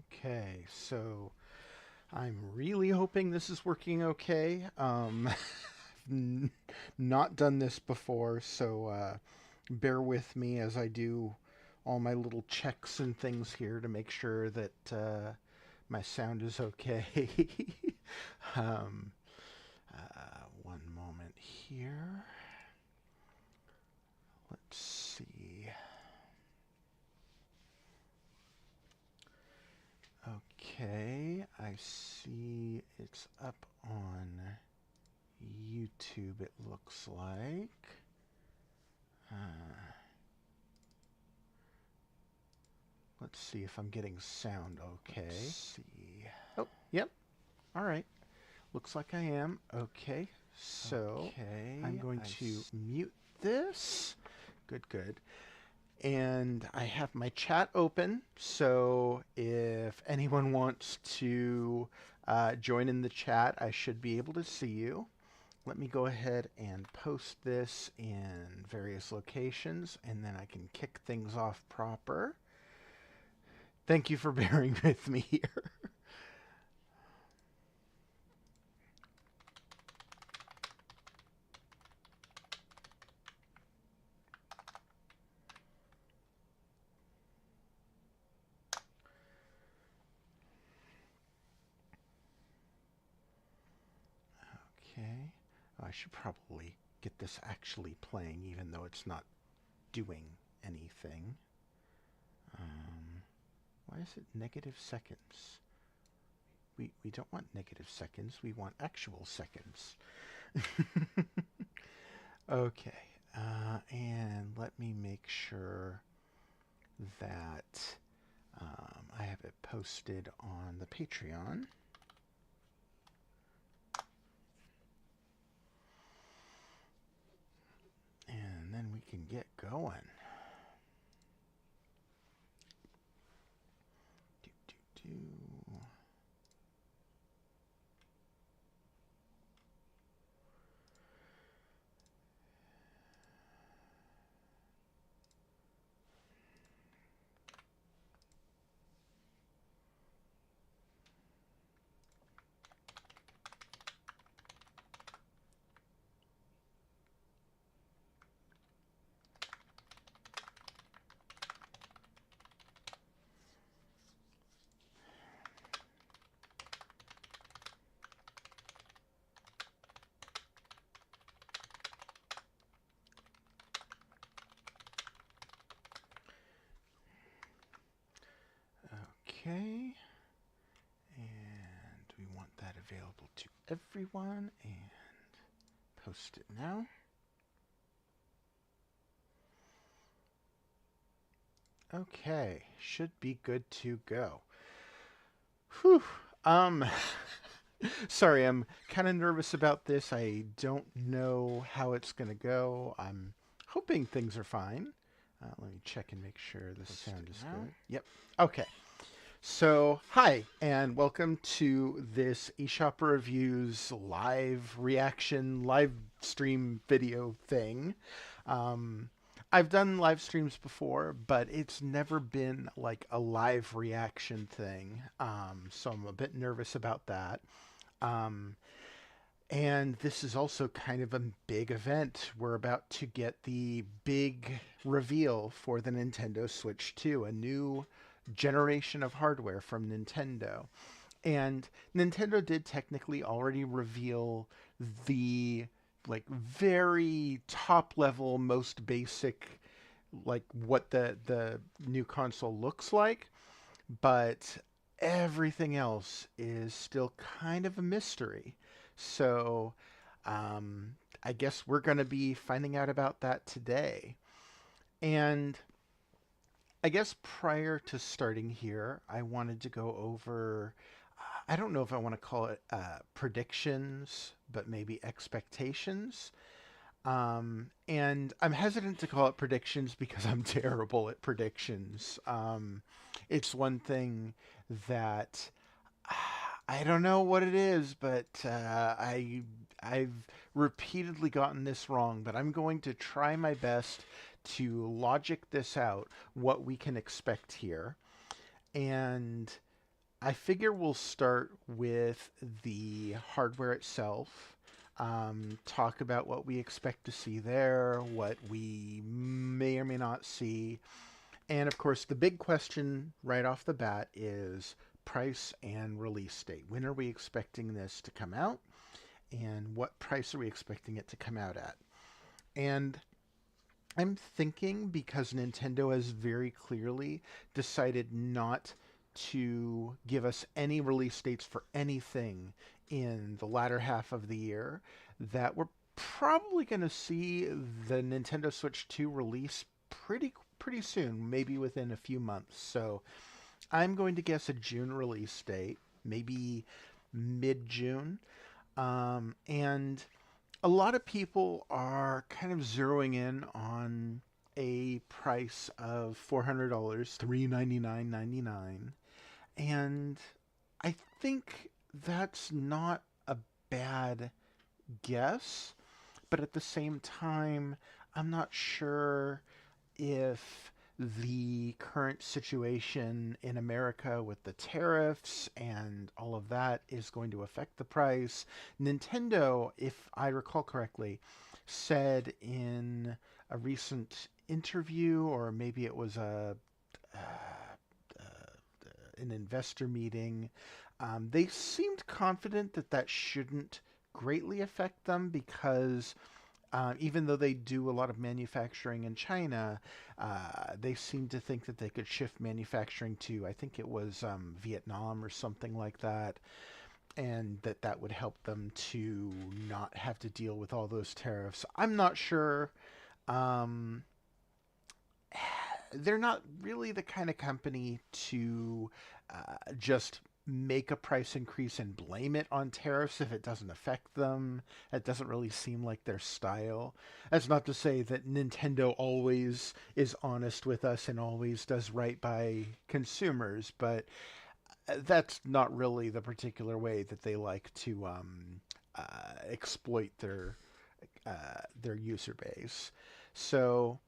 Okay, so I'm really hoping this is working okay. I've not done this before, so bear with me as I do all my little checks and things here to make sure that my sound is okay. um, One moment here. Let's see. Okay, I see it's up on YouTube, it looks like. Let's see if I'm getting sound okay. Let's see. Oh, yep. All right. Looks like I am. Okay. So I'm going to mute this. Good, good. And I have my chat open, so if anyone wants to join in the chat, I should be able to see you. Let me go ahead and post this in various locations, and then I can kick things off proper. Thank you for bearing with me here. Okay. Oh, I should probably get this actually playing, even though it's not doing anything. Why is it negative seconds? We don't want negative seconds. We want actual seconds. Okay. And let me make sure that I have it posted on the Patreon. And then we can get going. Do. Okay. And we want that available to everyone, and post it now. Okay, should be good to go. Whew. Sorry, I'm kind of nervous about this. I don't know how it's going to go. I'm hoping things are fine. Let me check and make sure the sound is good. Yep. Okay. So, hi, and welcome to this eShop Reviews live reaction, live stream video thing. I've done live streams before, but it's never been like a live reaction thing. So I'm a bit nervous about that. And this is also kind of a big event. We're about to get the big reveal for the Nintendo Switch 2, a new generation of hardware from Nintendo. And Nintendo did technically already reveal the like very top level, most basic, like what the new console looks like, but everything else is still kind of a mystery. So I guess we're going to be finding out about that today. And I guess prior to starting here, I wanted to go over, I don't know if I want to call it predictions, but maybe expectations. And I'm hesitant to call it predictions because I'm terrible at predictions. It's one thing that I don't know what it is, but I've repeatedly gotten this wrong. But I'm going to try my best to logic this out, what we can expect here. And I figure we'll start with the hardware itself, talk about what we expect to see there, what we may or may not see, and of course, the big question right off the bat is price and release date. When are we expecting this to come out, and what price are we expecting it to come out at? And I'm thinking because Nintendo has very clearly decided not to give us any release dates for anything in the latter half of the year, that we're probably going to see the Nintendo Switch 2 release pretty soon, maybe within a few months. So I'm going to guess a June release date, maybe mid-June. And a lot of people are kind of zeroing in on a price of $400, $399.99, and I think that's not a bad guess, but at the same time, I'm not sure if the current situation in America with the tariffs and all of that is going to affect the price. Nintendo, if I recall correctly, said in a recent interview, or maybe it was an investor meeting, they seemed confident that that shouldn't greatly affect them because even though they do a lot of manufacturing in China, they seem to think that they could shift manufacturing to, I think it was Vietnam or something like that, and that that would help them to not have to deal with all those tariffs. I'm not sure. Um, they're not really the kind of company to just make a price increase and blame it on tariffs if it doesn't affect them. It doesn't really seem like their style. That's not to say that Nintendo always is honest with us and always does right by consumers, but that's not really the particular way that they like to exploit their user base. So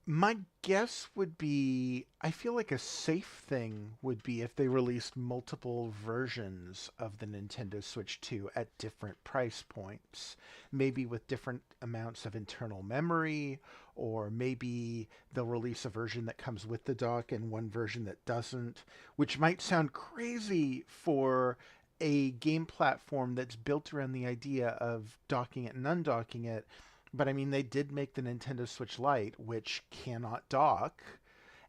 my guess would be I feel like a safe thing would be if they released multiple versions of the Nintendo Switch 2 at different price points, maybe with different amounts of internal memory, or maybe they'll release a version that comes with the dock and one version that doesn't, which might sound crazy for a game platform that's built around the idea of docking it and undocking it, but I mean, they did make the Nintendo Switch Lite, which cannot dock.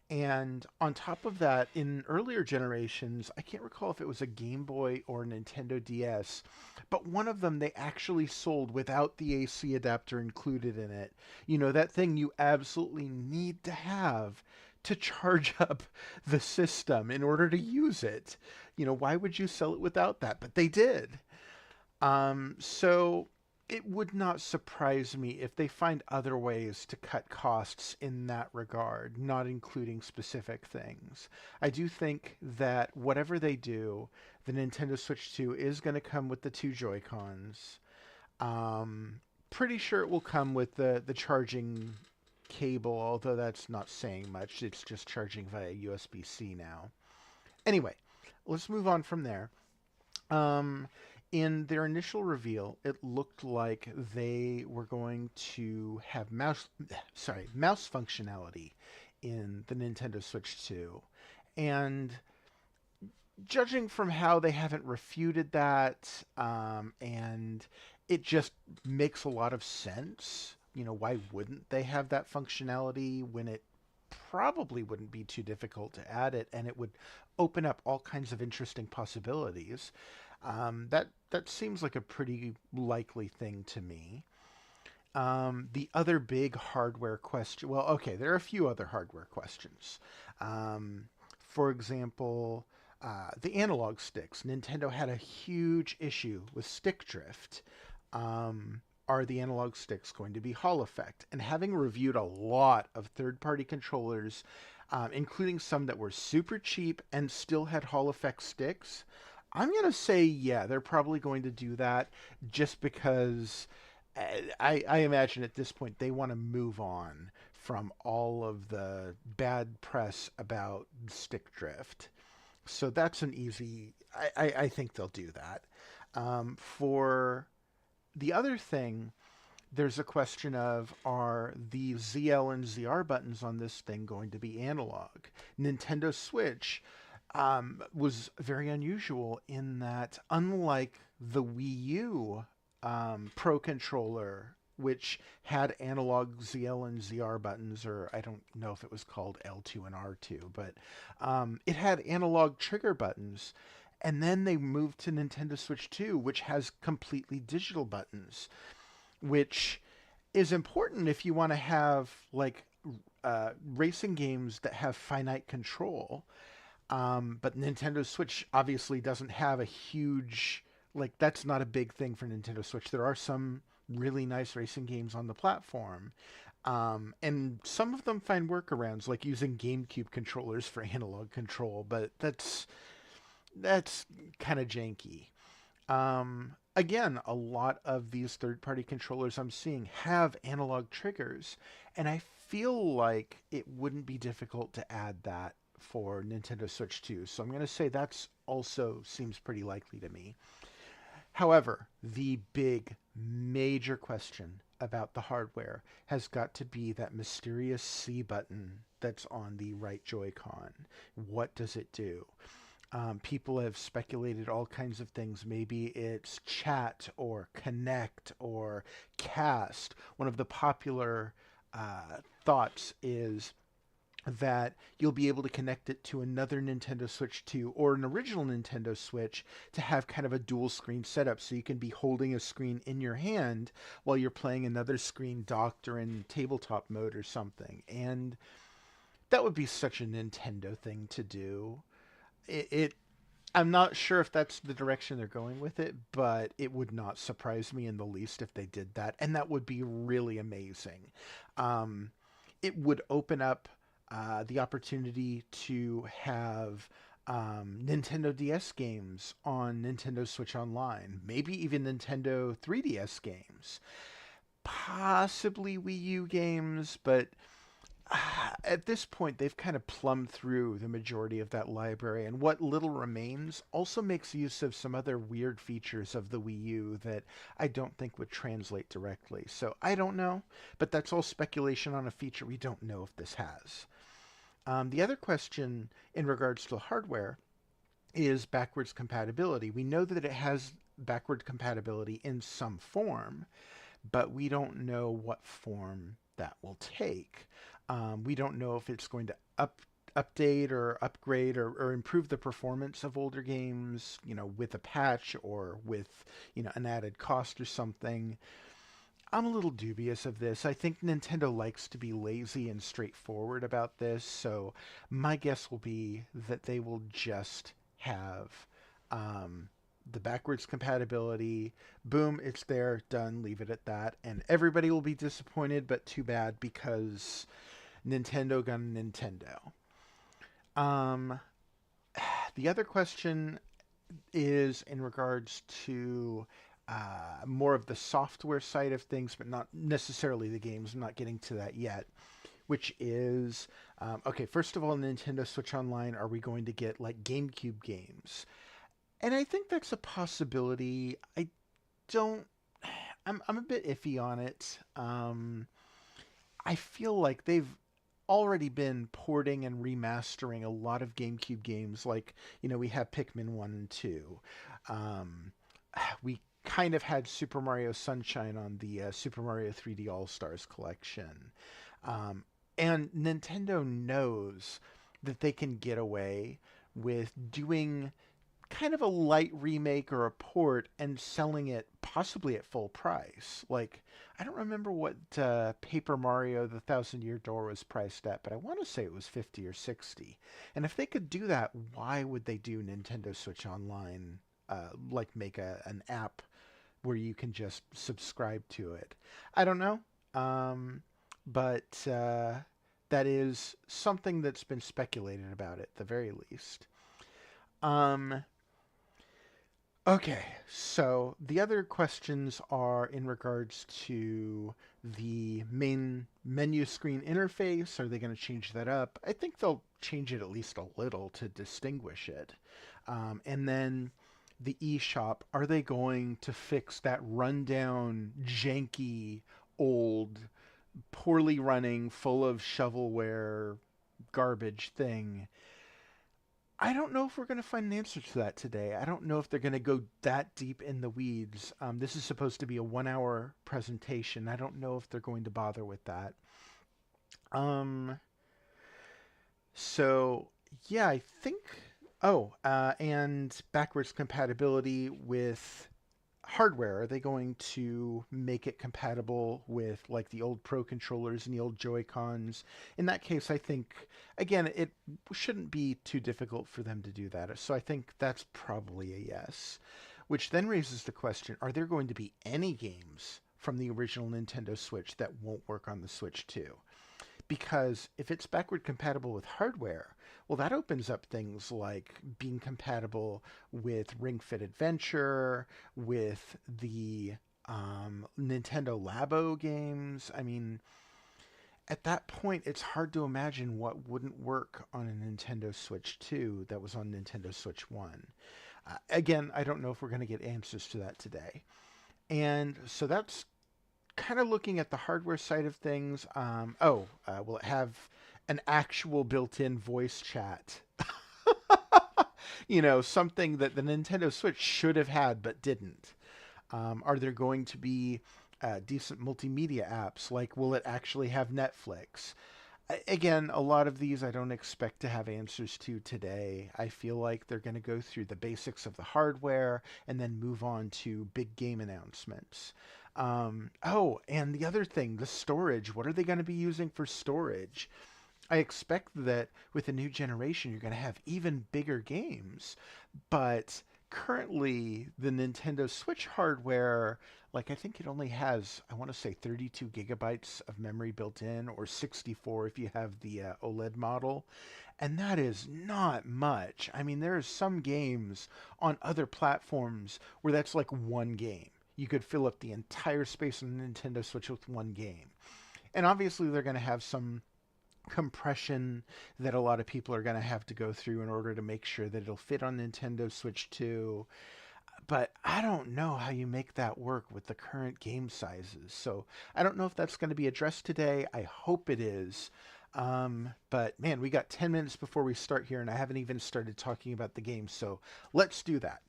And on top of that, in earlier generations, I can't recall if it was a Game Boy or Nintendo DS, but one of them they actually sold without the AC adapter included in it. You know, that thing you absolutely need to have to charge up the system in order to use it. You know, why would you sell it without that? But they did. So it would not surprise me if they find other ways to cut costs in that regard, not including specific things. I do think that whatever they do, the Nintendo Switch 2 is going to come with the two Joy-Cons. Pretty sure it will come with the charging cable, although that's not saying much. It's just charging via USB-C now. Anyway, let's move on from there. Um, in their initial reveal, it looked like they were going to have mouse functionality in the Nintendo Switch 2. And judging from how they haven't refuted that, and it just makes a lot of sense. You know, why wouldn't they have that functionality when it probably wouldn't be too difficult to add it, and it would open up all kinds of interesting possibilities. That seems like a pretty likely thing to me. The other big hardware question, well, okay, there are a few other hardware questions. For example, the analog sticks. Nintendo had a huge issue with stick drift. Are the analog sticks going to be Hall effect? And having reviewed a lot of third-party controllers, including some that were super cheap and still had Hall effect sticks, I'm going to say, yeah, they're probably going to do that just because I imagine at this point they want to move on from all of the bad press about stick drift. So that's an easy. I think they'll do that. For the other thing, there's a question of, are the ZL and ZR buttons on this thing going to be analog? Nintendo Switch was very unusual in that, unlike the Wii U Pro controller, which had analog ZL and ZR buttons, or I don't know if it was called L2 and R2, but it had analog trigger buttons. And then they moved to Nintendo Switch 2, which has completely digital buttons, which is important if you want to have like racing games that have finite control. But Nintendo Switch obviously doesn't have a huge, like, that's not a big thing for Nintendo Switch. There are some really nice racing games on the platform. And some of them find workarounds, like using GameCube controllers for analog control, but that's kind of janky. Again, a lot of these third-party controllers I'm seeing have analog triggers, and I feel like it wouldn't be difficult to add that for Nintendo Switch 2. So I'm going to say that's also seems pretty likely to me. However, the big major question about the hardware has got to be that mysterious C button that's on the right Joy-Con. What does it do? People have speculated all kinds of things. Maybe it's chat or connect or cast. One of the popular thoughts is that you'll be able to connect it to another Nintendo Switch 2 or an original Nintendo Switch to have kind of a dual screen setup, so you can be holding a screen in your hand while you're playing another screen docked or in tabletop mode or something. And that would be such a Nintendo thing to do. It I'm not sure if that's the direction they're going with it, but it would not surprise me in the least if they did that, and that would be really amazing. Um, it would open up the opportunity to have Nintendo DS games on Nintendo Switch Online, maybe even Nintendo 3DS games, possibly Wii U games, but at this point, they've kind of plumbed through the majority of that library, and what little remains also makes use of some other weird features of the Wii U that I don't think would translate directly. So I don't know, but that's all speculation on a feature we don't know if this has. The other question in regards to hardware is backwards compatibility. We know that it has backward compatibility in some form, but we don't know what form that will take. We don't know if it's going to update or upgrade or improve the performance of older games, with a patch or with, an added cost or something. I'm a little dubious of this. I think Nintendo likes to be lazy and straightforward about this, so my guess will be that they will just have um, the backwards compatibility. Boom, it's there, done, leave it at that. And everybody will be disappointed, but too bad because Nintendo got a Nintendo. Um, the other question is in regards to more of the software side of things, but not necessarily the games. I'm not getting to that yet. Which is, okay, first of all, Nintendo Switch Online, are we going to get like GameCube games? And I think that's a possibility. Don't, I'm a bit iffy on it. I feel like they've already been porting and remastering a lot of GameCube games. Like, we have Pikmin 1 and 2. Um, we kind of had Super Mario Sunshine on the Super Mario 3D All Stars collection. Um, and Nintendo knows that they can get away with doing kind of a light remake or a port and selling it possibly at full price. Like, I don't remember what Paper Mario the Thousand Year Door was priced at, but I want to say it was 50 or 60. And if they could do that, why would they do Nintendo Switch Online? Like make an app where you can just subscribe to it. I don't know. But that is something that's been speculated about at the very least. Um, Okay, so the other questions are in regards to the main menu screen interface. Are they going to change that up? I think they'll change it at least a little to distinguish it. And then the eShop, are they going to fix that rundown, janky, old, poorly running, full of shovelware garbage thing? I don't know if we're going to find an answer to that today. I don't know if they're going to go that deep in the weeds. This is supposed to be a 1 hour presentation. I don't know if they're going to bother with that. Um, so, yeah, I think. Oh, and backwards compatibility with hardware. Are they going to make it compatible with like the old Pro controllers and the old Joy Cons? In that case, I think again it shouldn't be too difficult for them to do that. So I think that's probably a yes. Which then raises the question: are there going to be any games from the original Nintendo Switch that won't work on the Switch 2? Because if it's backward compatible with hardware, well, that opens up things like being compatible with Ring Fit Adventure, with the Nintendo Labo games. I mean, at that point, it's hard to imagine what wouldn't work on a Nintendo Switch 2 that was on Nintendo Switch 1. Again, I don't know if we're going to get answers to that today. And so that's kind of looking at the hardware side of things. Will it have an actual built-in voice chat? Something that the Nintendo Switch should have had but didn't. Are there going to be decent multimedia apps? Like, will it actually have Netflix? Again, a lot of these I don't expect to have answers to today. I feel like they're going to go through the basics of the hardware and then move on to big game announcements. And the other thing, the storage. What are they going to be using for storage? I expect that with the new generation, you're going to have even bigger games. But currently, the Nintendo Switch hardware, like I think it only has, I want to say 32 gigabytes of memory built in, or 64 if you have the OLED model. And that is not much. I mean, there are some games on other platforms where that's like one game. You could fill up the entire space on the Nintendo Switch with one game. And obviously, they're going to have some compression that a lot of people are going to have to go through in order to make sure that it'll fit on Nintendo Switch 2. But I don't know how you make that work with the current game sizes. So I don't know if that's going to be addressed today. I hope it is. But man, we got 10 minutes before we start here, and I haven't even started talking about the game. So let's do that.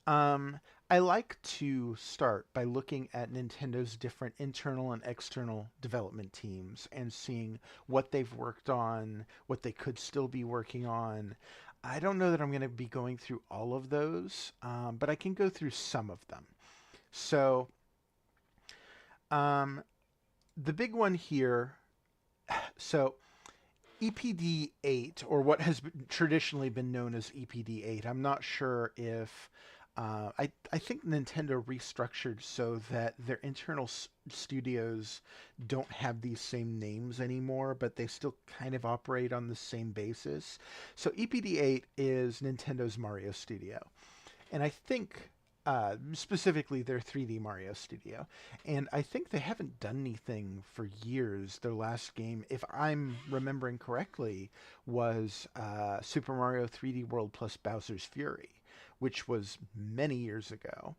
Um, I like to start by looking at Nintendo's different internal and external development teams and seeing what they've worked on, what they could still be working on. I don't know that I'm going to be going through all of those, but I can go through some of them. So, um, the big one here, so EPD 8, or what has traditionally been known as EPD 8, I'm not sure if I think Nintendo restructured so that their internal studios don't have these same names anymore, but they still kind of operate on the same basis. So EPD8 is Nintendo's Mario Studio. And I think specifically their 3D Mario Studio. And I think they haven't done anything for years. Their last game, if I'm remembering correctly, was Super Mario 3D World plus Bowser's Fury, which was many years ago.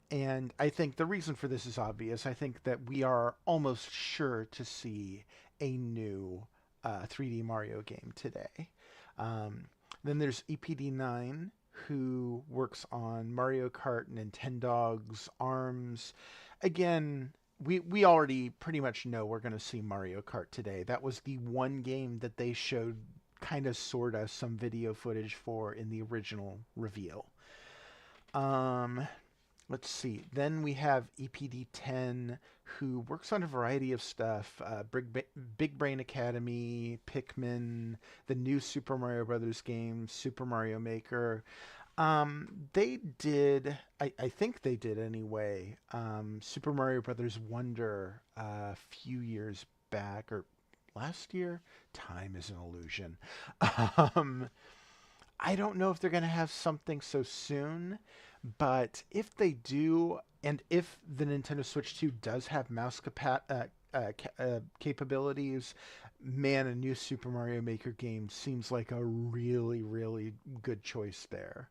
And I think the reason for this is obvious. I think that we are almost sure to see a new 3D Mario game today. Um, then there's EPD9, who works on Mario Kart, Nintendogs, ARMS. Again, we already pretty much know we're going to see Mario Kart today. That was the one game that they showed kind of sort of some video footage for in the original reveal. Um, let's see. Then we have EPD10, who works on a variety of stuff: Big Brain Academy, Pikmin, the new Super Mario Brothers game, Super Mario Maker. They did, I think they did anyway, Super Mario Brothers Wonder a few years back, or last year. Time is an illusion. um, I don't know if they're going to have something so soon, but if they do, and if the Nintendo Switch 2 does have capabilities, man, a new Super Mario Maker game seems like a really, really good choice there.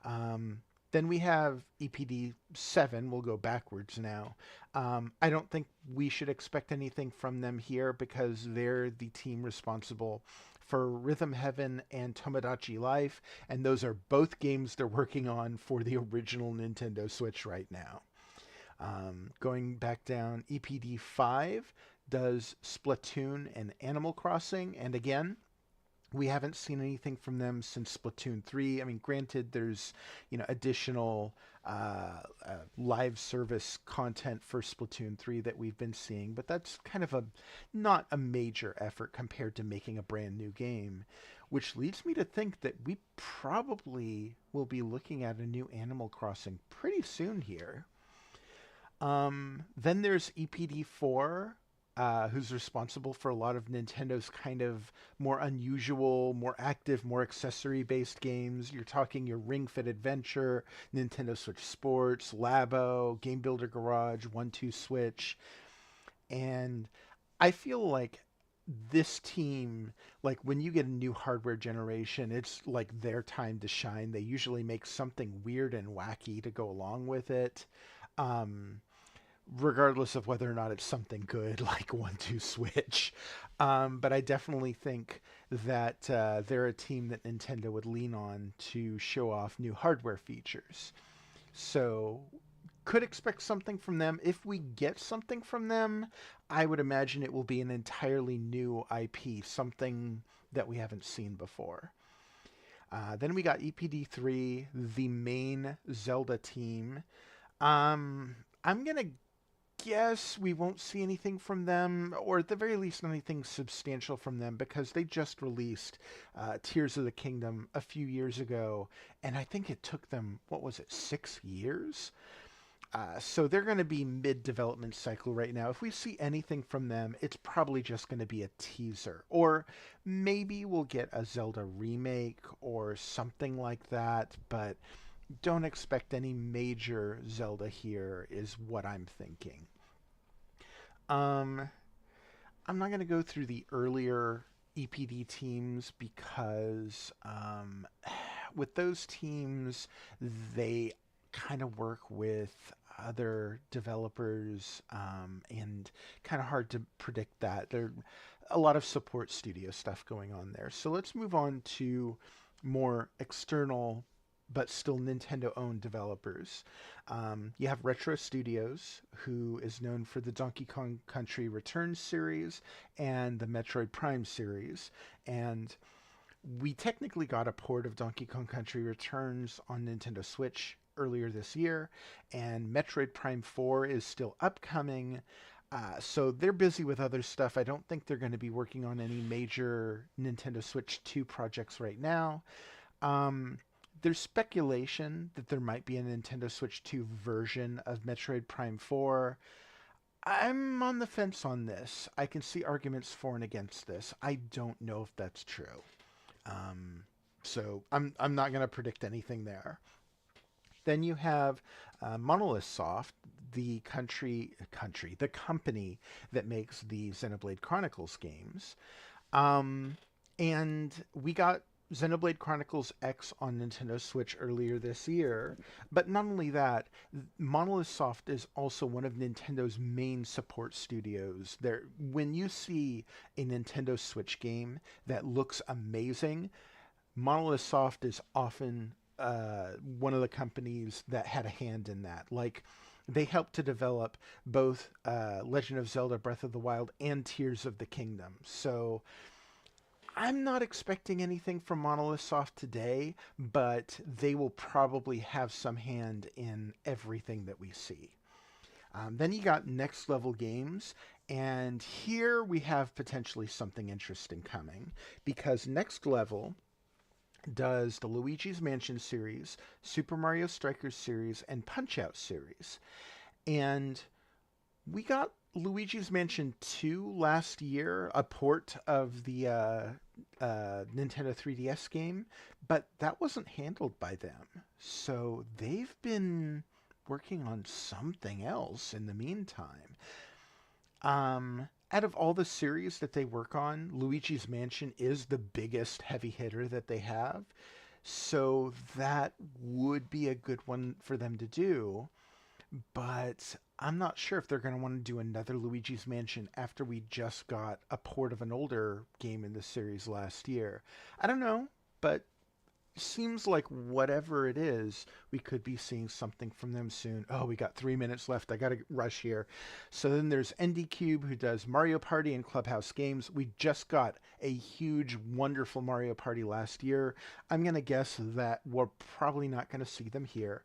Um, then we have EPD 7. We'll go backwards now. I don't think we should expect anything from them here because they're the team responsible for Rhythm Heaven and Tomodachi Life, and those are both games they're working on for the original Nintendo Switch right now. Going back down, EPD 5 does Splatoon and Animal Crossing, and again, we haven't seen anything from them since Splatoon 3. I mean, granted, there's, additional live service content for Splatoon 3 that we've been seeing, but that's kind of not a major effort compared to making a brand new game, which leads me to think that we probably will be looking at a new Animal Crossing pretty soon here. Then there's EPD4, who's responsible for a lot of Nintendo's kind of more unusual, more active, more accessory based games. You're talking your Ring Fit Adventure, Nintendo Switch Sports, Labo, Game Builder Garage, 1-2 Switch. And I feel like this team, like when you get a new hardware generation, it's like their time to shine. They usually make something weird and wacky to go along with it. Um, Regardless of whether or not it's something good like 1-2 Switch. But I definitely think that they're a team that Nintendo would lean on to show off new hardware features. So could expect something from them. If we get something from them, I would imagine it will be an entirely new IP, something that we haven't seen before. Then we got EPD3, the main Zelda team. I'm gonna guess we won't see anything from them, or at the very least, anything substantial from them, because they just released Tears of the Kingdom a few years ago, and I think it took them, what was it, 6 years? So they're going to be mid-development cycle right now. If we see anything from them, it's probably just going to be a teaser, or maybe we'll get a Zelda remake or something like that, but don't expect any major Zelda here is what I'm thinking. Um, I'm not going to go through the earlier EPD teams because with those teams, they kind of work with other developers and kind of hard to predict that. There are a lot of support studio stuff going on there. So let's move on to more external but still Nintendo owned developers. You have Retro Studios, who is known for the Donkey Kong Country Returns series and the Metroid Prime series. And we technically got a port of Donkey Kong Country Returns on Nintendo Switch earlier this year, and Metroid Prime 4 is still upcoming. So they're busy with other stuff. I don't think they're going to be working on any major Nintendo Switch 2 projects right now. Um, there's speculation that there might be a Nintendo Switch 2 version of Metroid Prime 4. I'm on the fence on this. I can see arguments for and against this. I don't know if that's true. Um, so I'm not going to predict anything there. Then you have Monolith Soft, the company that makes the Xenoblade Chronicles games. Um, and we got Xenoblade Chronicles X on Nintendo Switch earlier this year. But not only that, Monolith Soft is also one of Nintendo's main support studios. There, when you see a Nintendo Switch game that looks amazing, Monolith Soft is often one of the companies that had a hand in that. Like, they helped to develop both Legend of Zelda Breath of the Wild and Tears of the Kingdom. So I'm not expecting anything from Monolith Soft today, but they will probably have some hand in everything that we see. Then you got Next Level Games, and here we have potentially something interesting coming because Next Level does the Luigi's Mansion series, Super Mario Strikers series, and Punch-Out series. And we got Luigi's Mansion 2 last year, a port of the Nintendo 3DS game, but that wasn't handled by them. So they've been working on something else in the meantime. Out of all the series that they work on, Luigi's Mansion is the biggest heavy hitter that they have. So that would be a good one for them to do. But I'm not sure if they're going to want to do another Luigi's Mansion after we just got a port of an older game in the series last year. I don't know, but seems like whatever it is, we could be seeing something from them soon. Oh, we got 3 minutes left. I got to rush here. So then there's ND Cube, who does Mario Party and Clubhouse games. We just got a huge, wonderful Mario Party last year. I'm going to guess that we're probably not going to see them here.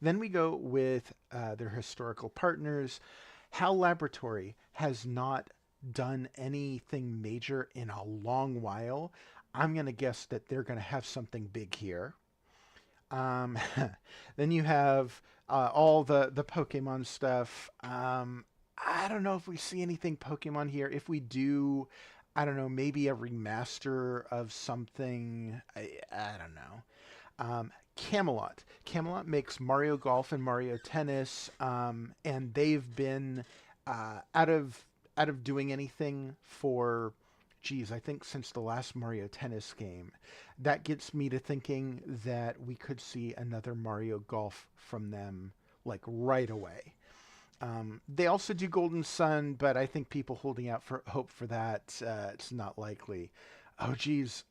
Then we go with their historical partners. HAL Laboratory has not done anything major in a long while. I'm going to guess that they're going to have something big here. Then you have all the Pokemon stuff. I don't know if we see anything Pokemon here. If we do, I don't know, maybe a remaster of something. I don't know. Camelot. Camelot makes Mario Golf and Mario Tennis, and they've been out of doing anything for, geez, I think since the last Mario Tennis game. That gets me to thinking that we could see another Mario Golf from them, like, right away. They also do Golden Sun, but I think people holding out for hope for that, it's not likely. Oh, geez.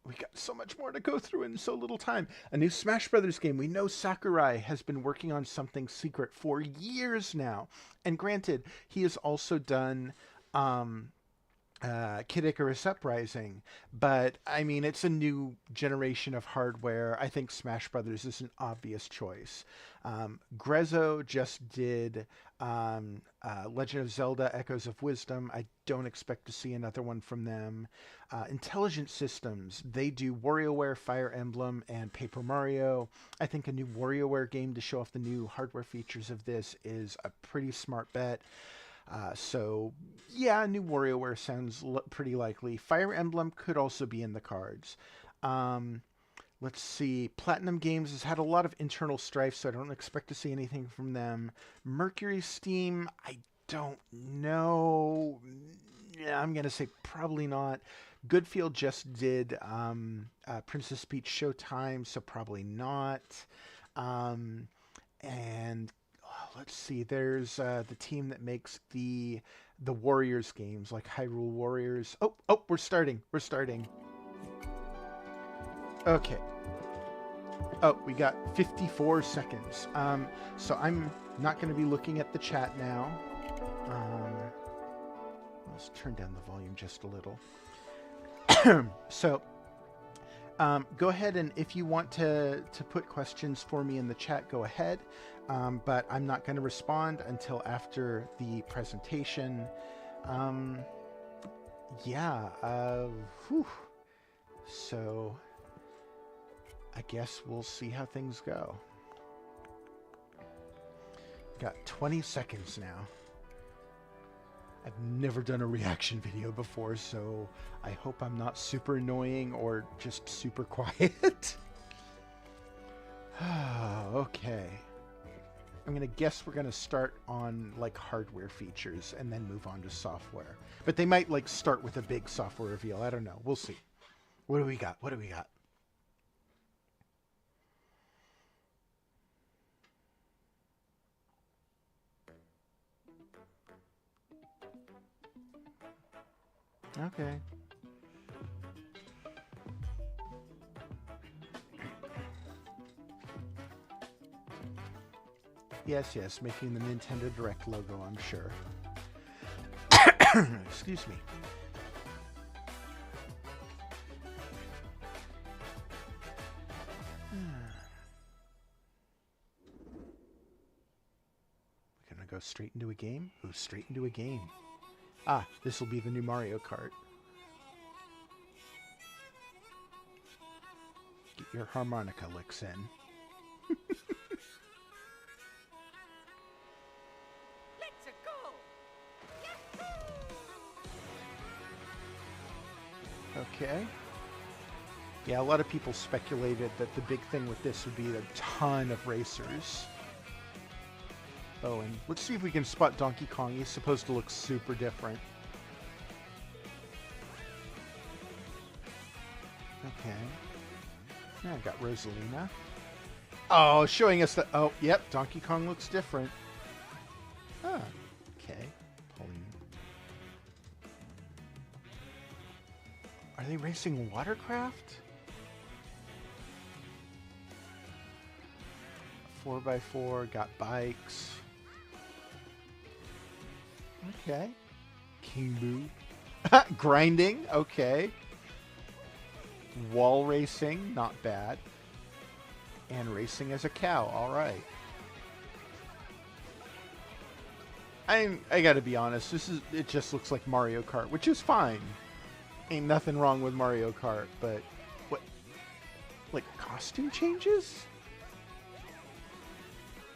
We got so much more to go through in so little time. A new Smash Brothers game. We know Sakurai has been working on something secret for years now. And granted, he has also done Kid Icarus Uprising, but I mean, it's a new generation of hardware. I think Smash Brothers is an obvious choice. Grezzo just did Legend of Zelda Echoes of Wisdom. I don't expect to see another one from them. Intelligent Systems, they do WarioWare, Fire Emblem, and Paper Mario. I think a new WarioWare game to show off the new hardware features of this is a pretty smart bet. So, yeah, new WarioWare sounds pretty likely. Fire Emblem could also be in the cards. Let's see. Platinum Games has had a lot of internal strife, so I don't expect to see anything from them. Mercury Steam, I don't know. Yeah, I'm going to say probably not. Goodfield just did Princess Peach Showtime, so probably not. And let's see. There's the team that makes the Warriors games, like Hyrule Warriors. Oh, we're starting. We're starting. Okay. Oh, we got 54 seconds. So I'm not going to be looking at the chat now. Let's turn down the volume just a little. So, go ahead, and if you want to put questions for me in the chat, go ahead. But I'm not going to respond until after the presentation. So I guess we'll see how things go. Got 20 seconds now. I've never done a reaction video before, so I hope I'm not super annoying or just super quiet. Okay. I'm going to guess we're going to start on, like, hardware features and then move on to software. But they might, like, start with a big software reveal. I don't know. We'll see. What do we got? What do we got? Okay. Yes, making the Nintendo Direct logo, I'm sure. Excuse me. We're gonna go straight into a game? Oh, straight into a game. Ah, this will be the new Mario Kart. Get your harmonica licks in. Okay. Yeah, a lot of people speculated that the big thing with this would be a ton of racers. Oh, and let's see if we can spot Donkey Kong. He's supposed to look super different. Okay. Now I got Rosalina. Oh, showing us that... Oh, yep, Donkey Kong looks different. Ah, okay. Pauline. Are they racing watercraft? 4x4, got bikes. Okay. King Boo. Grinding, okay. Wall racing, not bad. And racing as a cow, alright. I gotta be honest, it just looks like Mario Kart, which is fine. Ain't nothing wrong with Mario Kart, but what, like costume changes?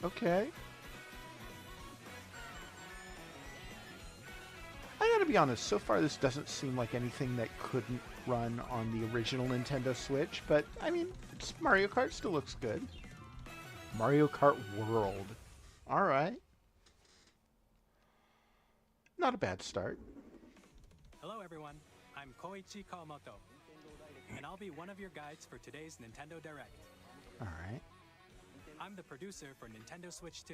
Okay. I gotta be honest, so far this doesn't seem like anything that couldn't run on the original Nintendo Switch, but I mean, Mario Kart still looks good. Mario Kart World. Alright. Not a bad start. Hello everyone, I'm Koichi Kawamoto, and I'll be one of your guides for today's Nintendo Direct. Alright. I'm the producer for Nintendo Switch 2.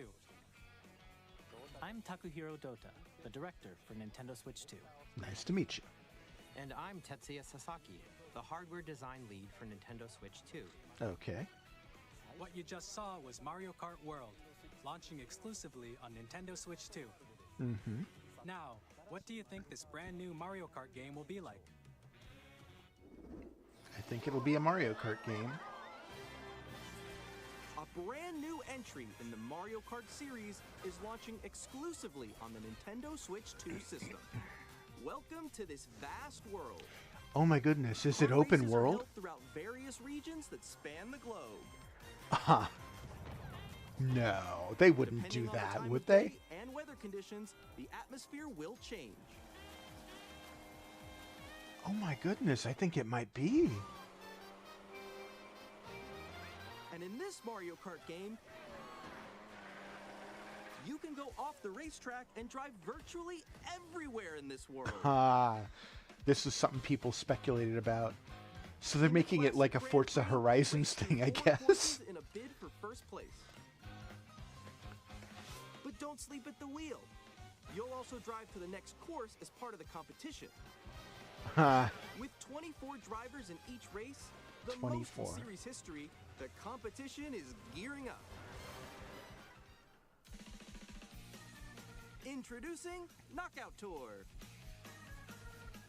I'm Takuhiro Dota, the director for Nintendo Switch 2. Nice to meet you. And I'm Tetsuya Sasaki, the hardware design lead for Nintendo Switch 2. Okay. What you just saw was Mario Kart World, launching exclusively on Nintendo Switch 2. Mm-hmm. Now, what do you think this brand new Mario Kart game will be like? I think it'll be a Mario Kart game. A brand new entry in the Mario Kart series is launching exclusively on the Nintendo Switch 2 system. Welcome to this vast world. Oh my goodness, is it Kart open races are world? held throughout various regions that span the globe. Ah. No, they wouldn't Depending do on the that, time would of they? day and weather conditions, the atmosphere will change. Oh my goodness, I think it might be. And in this Mario Kart game, you can go off the racetrack and drive virtually everywhere in this world. Ah, this is something people speculated about. So they're making it like a Forza Horizons thing, I guess. In a bid for first place. But don't sleep at the wheel. You'll also drive to the next course as part of the competition. Ha. With 24 drivers in each race, the 24. most in series history, the competition is gearing up. Introducing Knockout Tour.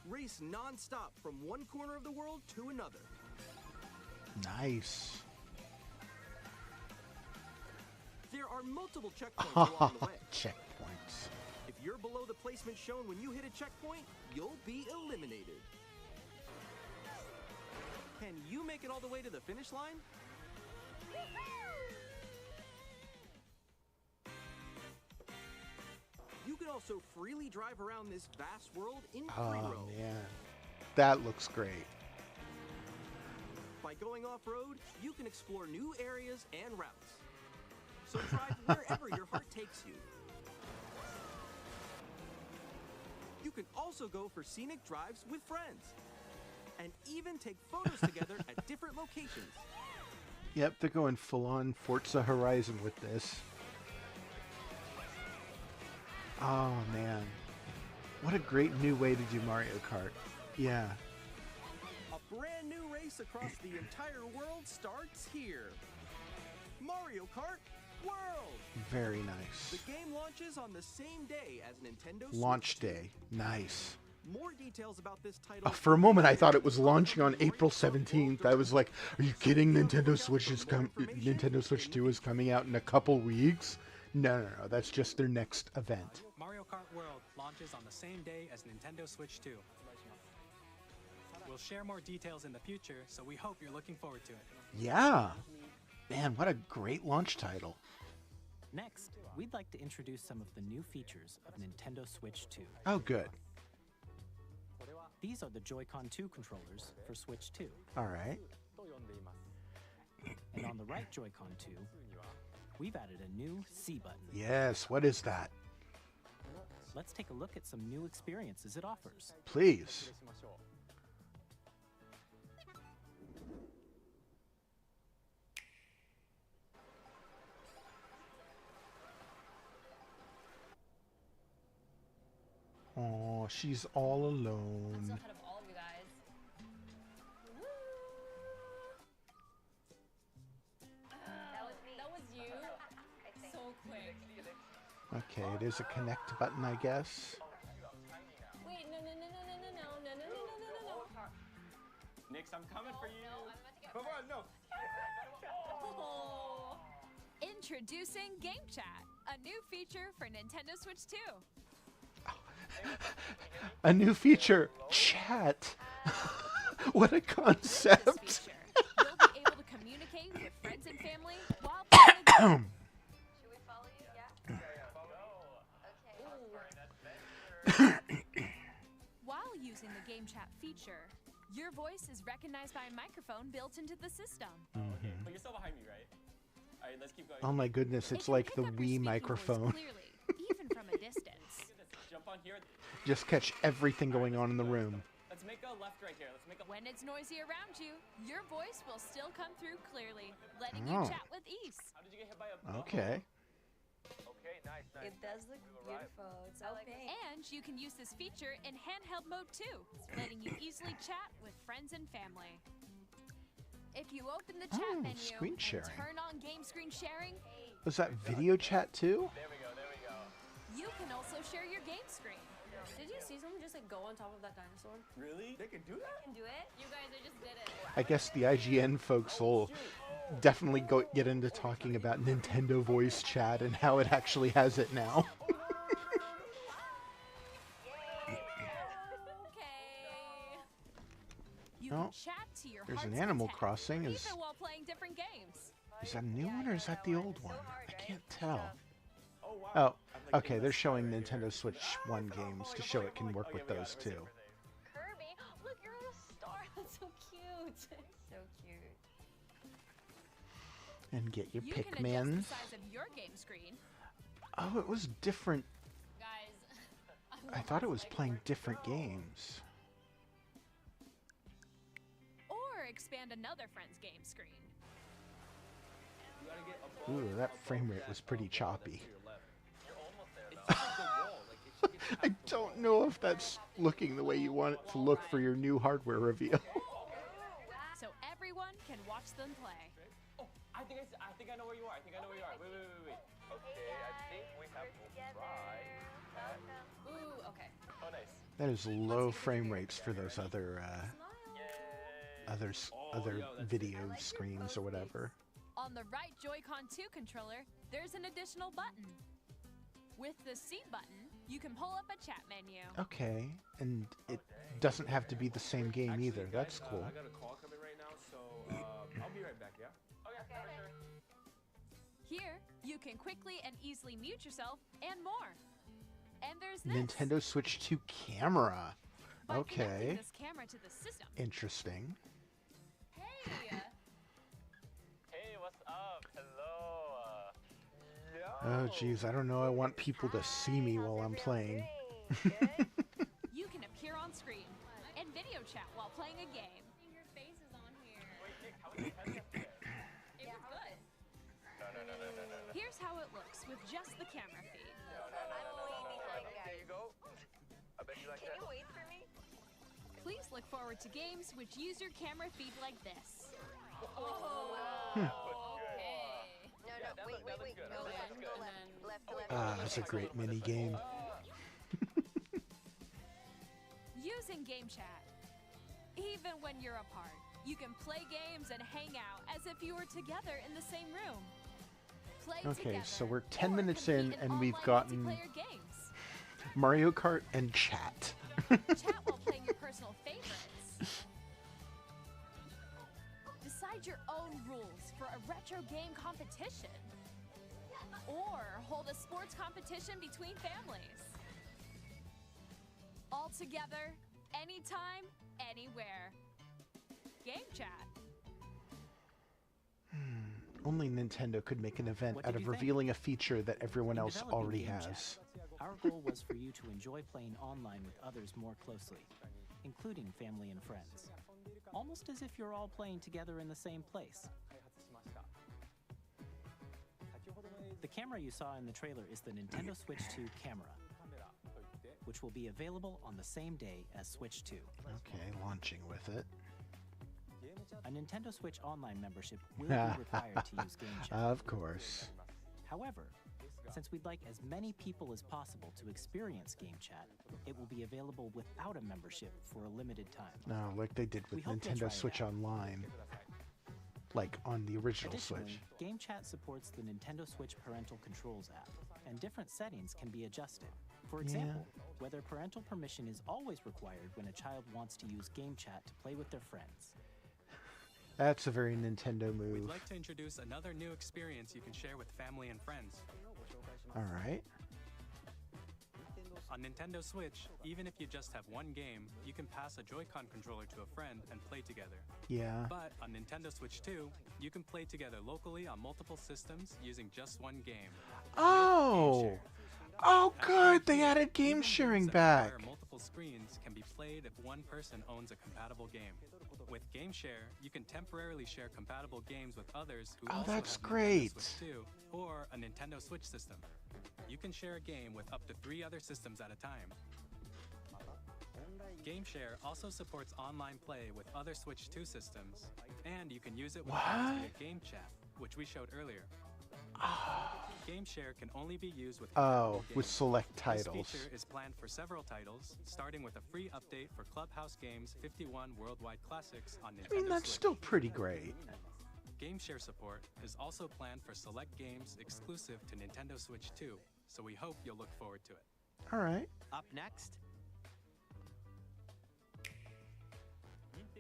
Race non-stop from one corner of the world to another. Nice. There are multiple checkpoints along the way. Checkpoints. If you're below the placement shown when you hit a checkpoint, you'll be eliminated. Can you make it all the way to the finish line? You can also freely drive around this vast world in free Oh roam. man, that looks great. By going off-road, you can explore new areas and routes. So drive wherever your heart takes you. You can also go for scenic drives with friends. And even take photos together at different locations. Yep, they're going full-on Forza Horizon with this. Oh man, what a great new way to do Mario Kart. Yeah. A brand new race across the entire world starts here. Mario Kart World! Very nice. The game launches on the same day as Nintendo Switch Launch 2. day. Nice. More details about this title. For a moment, I thought it was launching on April 17th. I was like, "Are you kidding? Nintendo Switch 2 is coming out in a couple weeks." No. That's just their next event. Mario Kart World launches on the same day as Nintendo Switch 2. We'll share more details in the future, so we hope you're looking forward to it. Yeah. Man, what a great launch title. Next, we'd like to introduce some of the new features of Nintendo Switch 2. Oh, good. These are the Joy-Con 2 controllers for Switch 2. All right. And on the right Joy-Con 2, we've added a new C button. Yes, what is that? Let's take a look at some new experiences it offers. Please. Oh, she's all I'm alone. so ahead of all of you guys. Woo! That was you. So quick. Okay, it is a connect button, I guess. Wait, no. Nix, I'm coming for you. No, I'm about to get Come on, no. Oh. Introducing Game Chat, a new feature for Nintendo Switch 2. A new feature, chat. What a With concept. this feature, you'll be able to communicate with friends and family while playing a game. Should we follow you? Yeah? Okay. While using the Game Chat feature, your voice is recognized by a microphone built into the system. But you're still behind me, right? All right, let's keep going. Oh my goodness, It it's can like pick the up your Wii speaking voice microphone. clearly, even from a distance. Look at this. Jump on here. Just catch everything going on in the room. Let's make a left right here. Let's make a. When it's noisy around you, your voice will still come through clearly, letting Oh. you chat with ease. How did you get hit by a? Okay. Okay, nice. It does look beautiful. It's so pink. And you can use this feature in handheld mode too, letting you easily chat with friends and family. If you open the chat Oh, menu screen and sharing. turn on game screen sharing, Was that video chat too? There we go. There we go. you can also share your game screen. Did you see someone just like go on top of that dinosaur? Really? They can do that? Can do it? You guys, I just did it. I guess the IGN folks will definitely get into talking about Nintendo voice chat and how it actually has it now. Okay. You Oh, can chat to your there's an heart's Animal content, Crossing. even Is while playing different games. that a new one or is that the old one? I can't tell. Oh wow. Oh, I'm, like, okay, getting they're the showing star right here. Nintendo Switch 1 games to show it can work with yeah, we those got it. too. Kirby, look, you're on a star. That's so cute. So cute. And get your You can adjust Pikmin. the size of your game screen. Oh, it was different. Guys, I thought it was playing different games. Or expand another friend's game screen. You gotta get a ball Ooh, that frame rate was pretty choppy. to your left. You're almost there. It's just like the wall. Like it should get I don't know if that's looking the way you want it to look for your new hardware reveal. So everyone can watch them play. Oh, I think I know where you are. I think I know where you are. Wait. Okay, I think we have to try. ooh, okay. Oh, nice. That is low frame rates for those other other video screens or whatever. On the right Joy-Con 2 controller, there's an additional button. With the C button, you can pull up a chat menu. Okay, and it doesn't have to be the same game either. That's cool. I got a call coming right now, so I'll be right back. Yeah. Okay. For sure. Here, you can quickly and easily mute yourself and more. And there's this. Nintendo Switch 2 camera. By connecting Okay, this camera to the system, interesting. Hey! Hey, what's up? Hello. Oh geez, I don't know. I want people to see me while I'm playing. you can appear on screen and video chat while playing a game. Your face is on here. Wait, Nick, how is it? It was good. No. Here's how it looks with just the camera feed. There you go. I bet you like that. Can you wait for me? Please look forward to games which use your camera feed like this. Oh, Good. okay. No, that wait. looks good. Go That in, looks go good. left. Left. Ah, that's a great mini game. Using Game Chat. Even when you're apart, you can play games and hang out as if you were together in the same room. Play Okay, together, so we're 10 or minutes compete in and online we've gotten multiplayer games. Mario Kart and chat. Chat while playing your personal favorites. Decide your own rules for a retro game competition. Or hold a sports competition between families. All together, anytime, anywhere. Game chat. Only Nintendo could make an event What out did of you think? revealing a feature that everyone In else developing already Game Chat, has. Our goal was for you to enjoy playing online with others more closely, including family and friends. Almost as if you're all playing together in the same place. The camera you saw in the trailer is the Nintendo Switch 2 camera, which will be available on the same day as Switch 2. Okay, launching with it. A Nintendo Switch Online membership will be required to use Game Chat. Of course. However, since we'd like as many people as possible to experience Game Chat, it will be available without a membership for a limited time. No, like they did We with hope you'll try Nintendo it Switch out. Online. Like on the original Additionally, Switch. Game Chat supports the Nintendo Switch Parental Controls app, and different settings can be adjusted. For example, whether parental permission is always required when a child wants to use Game Chat to play with their friends. That's a very Nintendo We'd move. like to introduce another new experience you can share with family and friends. Alright. On Nintendo Switch, even if you just have one game, you can pass a Joy-Con controller to a friend and play together. Yeah. But on Nintendo Switch 2, you can play together locally on multiple systems using just one game. Oh! Oh, good! They added game Even sharing games that back! require multiple screens can be played if one person owns a compatible game. With Game Share, you can temporarily share compatible games with others who Oh, also that's have great. Nintendo Switch 2 or a Nintendo Switch system. You can share a game with up to 3 other systems at a time. Game Share also supports online play with other Switch 2 systems, and you can use it with friends via Game Chat, which we showed earlier. Game Share can only be used with compatible games. with select This titles. feature is planned for several titles, starting with a free update for Clubhouse Games 51 Worldwide Classics on Nintendo I mean, that's Switch. still pretty great. Game Share support is also planned for select games exclusive to Nintendo Switch 2, so we hope you'll look forward to it. Alright. Up next,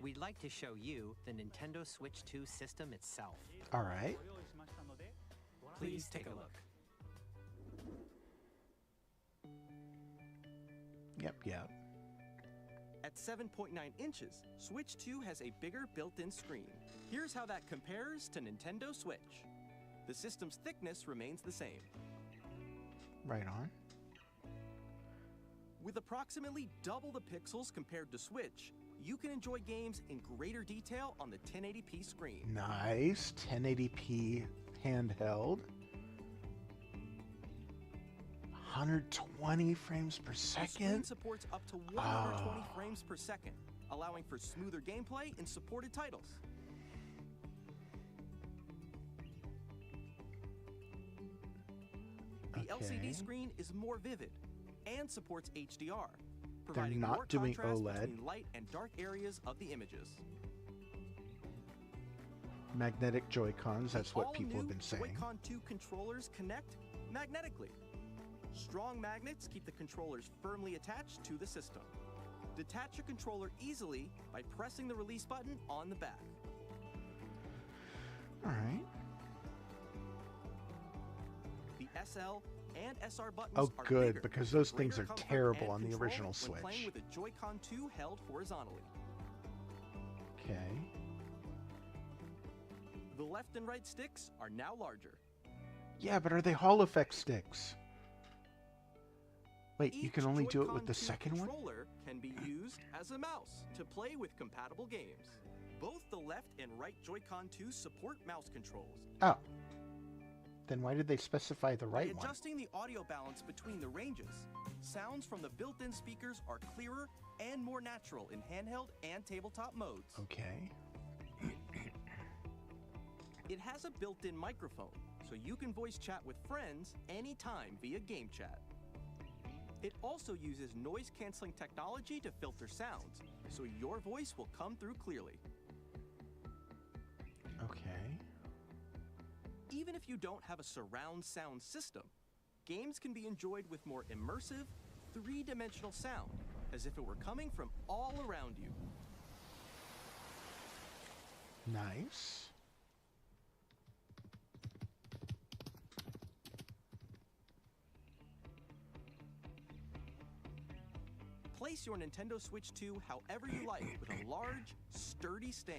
we'd like to show you the Nintendo Switch 2 system itself. Alright. Please take a look. Yep. At 7.9 inches, Switch 2 has a bigger built-in screen. Here's how that compares to Nintendo Switch. The system's thickness remains the same. Right on. With approximately double the pixels compared to Switch, you can enjoy games in greater detail on the 1080p screen. Nice. 1080p handheld. 120 frames per The screen second. supports up to 120 frames per second, allowing for smoother gameplay in supported titles. The LCD Okay. screen is more vivid and supports HDR, providing not more doing contrast OLED. between light and dark areas of the images. Magnetic Joy-Cons, that's The what people have all-new been saying. Joy-Con 2 controllers connect magnetically. Strong magnets keep the controllers firmly attached to the system. Detach your controller easily by pressing the release button on the back. Alright. The SL and SR buttons Oh, are good, bigger, because those for things greater are comfort terrible and on the control original when playing Switch. with a Joy-Con 2 held horizontally. Okay. The left and right sticks are now larger. Yeah, but are they Hall Effect sticks? Wait, you Each can only do it with Joy-Con the 2 second one? controller can be used as a mouse to play with compatible games. Both the left and right Joy-Con 2 support mouse controls. Oh. Then why did they specify the By right one? adjusting the audio balance between the ranges, sounds from the built-in speakers are clearer and more natural in handheld and tabletop modes. Okay. It has a built-in microphone, so you can voice chat with friends anytime via Game Chat. It also uses noise-canceling technology to filter sounds, so your voice will come through clearly. Okay. Even if you don't have a surround sound system, games can be enjoyed with more immersive, three-dimensional sound, as if it were coming from all around you. Nice. place your Nintendo Switch 2 however you like with a large, sturdy stand.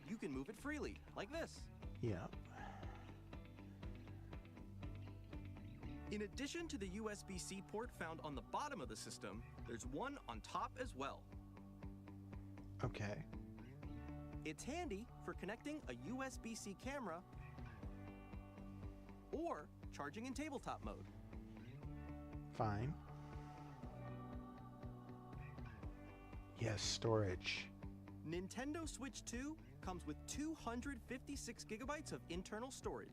You can move it freely, like this. Yeah. In addition to the USB-C port found on the bottom of the system, there's one on top as well. Okay. It's handy for connecting a USB-C camera or charging in tabletop mode. Fine. Yes, storage. Nintendo Switch 2 comes with 256 gigabytes of internal storage,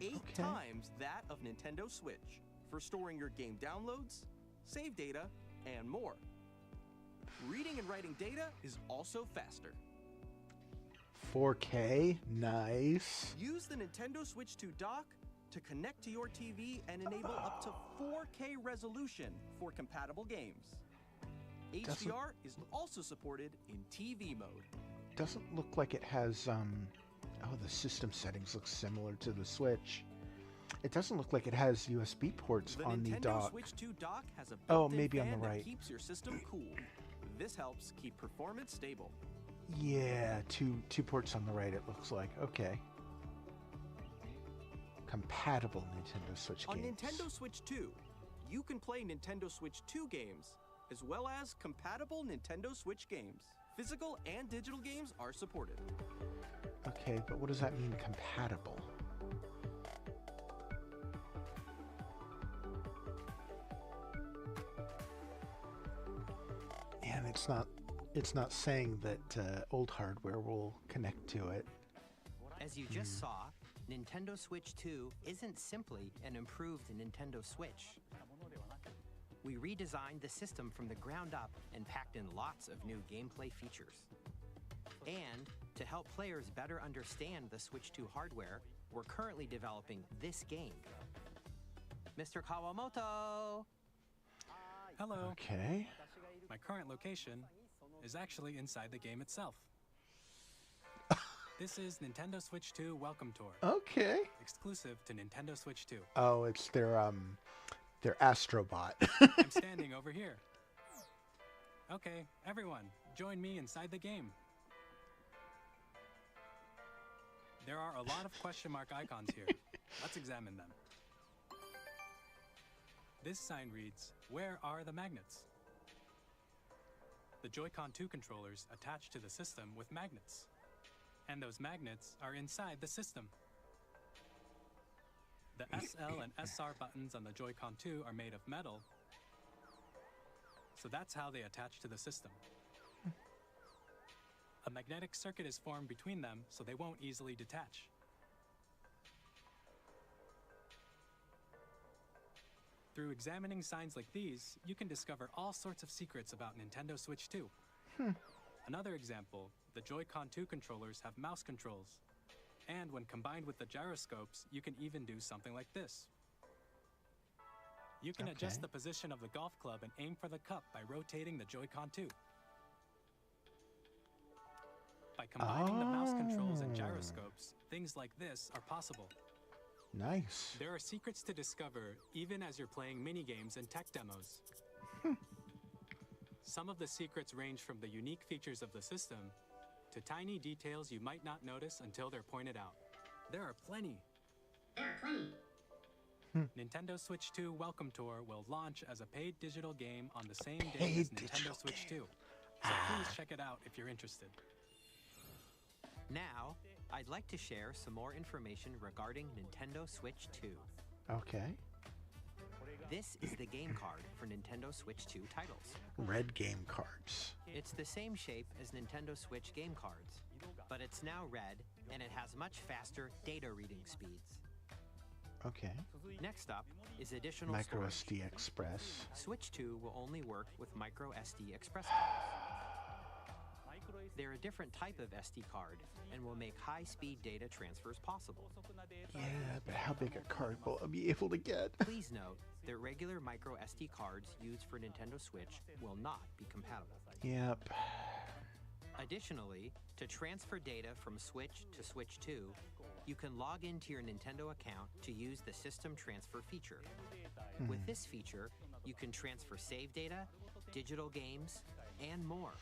8 times that of Nintendo Switch, for storing your game downloads, save data, and more. Reading and writing data is also faster. 4K? Nice. Use the Nintendo Switch 2 dock to connect to your TV and enable up to 4K resolution for compatible games. HDR is also supported in TV mode. Doesn't look like it has, oh, the system settings look similar to the Switch. It doesn't look like it has USB ports on the Nintendo dock. Switch 2 dock has a Oh, built-in maybe on the fan that right. keeps your system cool. This helps keep performance stable. Yeah, two ports on the right, it looks like. Okay. Compatible Nintendo Switch On games. Nintendo Switch 2, you can play Nintendo Switch 2 games, as well as compatible Nintendo Switch games. Physical and digital games are supported. Okay, but what does that mean, compatible? And it's not saying that old hardware will connect to it. As you just saw, Nintendo Switch 2 isn't simply an improved Nintendo Switch. We redesigned the system from the ground up and packed in lots of new gameplay features. And to help players better understand the Switch 2 hardware, we're currently developing this game. Mr. Kawamoto! Hello. Okay. My current location is actually inside the game itself. This is Nintendo Switch 2 Welcome Tour, Okay. exclusive to Nintendo Switch 2. Oh, it's their Astrobot. I'm standing over here. Okay, everyone, join me inside the game. There are a lot of question mark icons here. Let's examine them. This sign reads, "Where are the magnets?" The Joy-Con 2 controllers attach to the system with magnets. And those magnets are inside the system. The SL and SR buttons on the Joy-Con 2 are made of metal, so that's how they attach to the system. A magnetic circuit is formed between them, so they won't easily detach. Through examining signs like these, you can discover all sorts of secrets about Nintendo Switch 2. Another example, the Joy-Con 2 controllers have mouse controls. And when combined with the gyroscopes, you can even do something like this. You can adjust the position of the golf club and aim for the cup by rotating the Joy-Con 2. By combining the mouse controls and gyroscopes, things like this are possible. Nice. There are secrets to discover even as you're playing mini-games and tech demos. Some of the secrets range from the unique features of the system to tiny details you might not notice until they're pointed out. There are plenty. Nintendo Switch 2 Welcome Tour will launch as a paid digital game on the same day as Nintendo Switch 2. So please check it out if you're interested. Now, I'd like to share some more information regarding Nintendo Switch 2. Okay. This is the game card for Nintendo Switch 2 titles. Red game cards. It's the same shape as Nintendo Switch game cards, but it's now red and it has much faster data reading speeds. Okay. Next up is additional Micro storage. SD Express. Switch 2 will only work with micro SD express cards. They're a different type of SD card and will make high-speed data transfers possible. Yeah, but how big a card will I be able to get? Please note that regular micro SD cards used for Nintendo Switch will not be compatible. Yep. Additionally, to transfer data from Switch to Switch 2, you can log into your Nintendo account to use the System Transfer feature. With this feature, you can transfer save data, digital games, and more.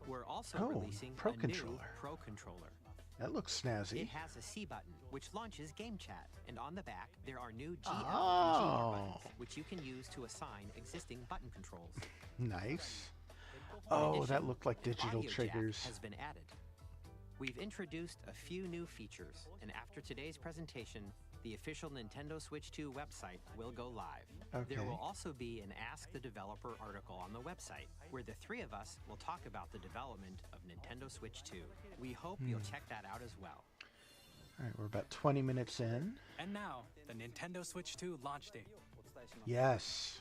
We're also Oh, releasing Pro a new Controller. Pro Controller. That looks snazzy. It has a C button, which launches Game Chat, and on the back there are new GL and Oh. GR buttons, which you can use to assign existing button controls. Nice. In Oh, addition, that looked like an digital audio jack triggers. has been added. We've introduced a few new features, and after today's presentation, the official Nintendo Switch 2 website will go live. Okay. There will also be an Ask the Developer article on the website, where the three of us will talk about the development of Nintendo Switch 2. We hope you'll check that out as well. All right, we're about 20 minutes in. And now, the Nintendo Switch 2 launch date. Yes.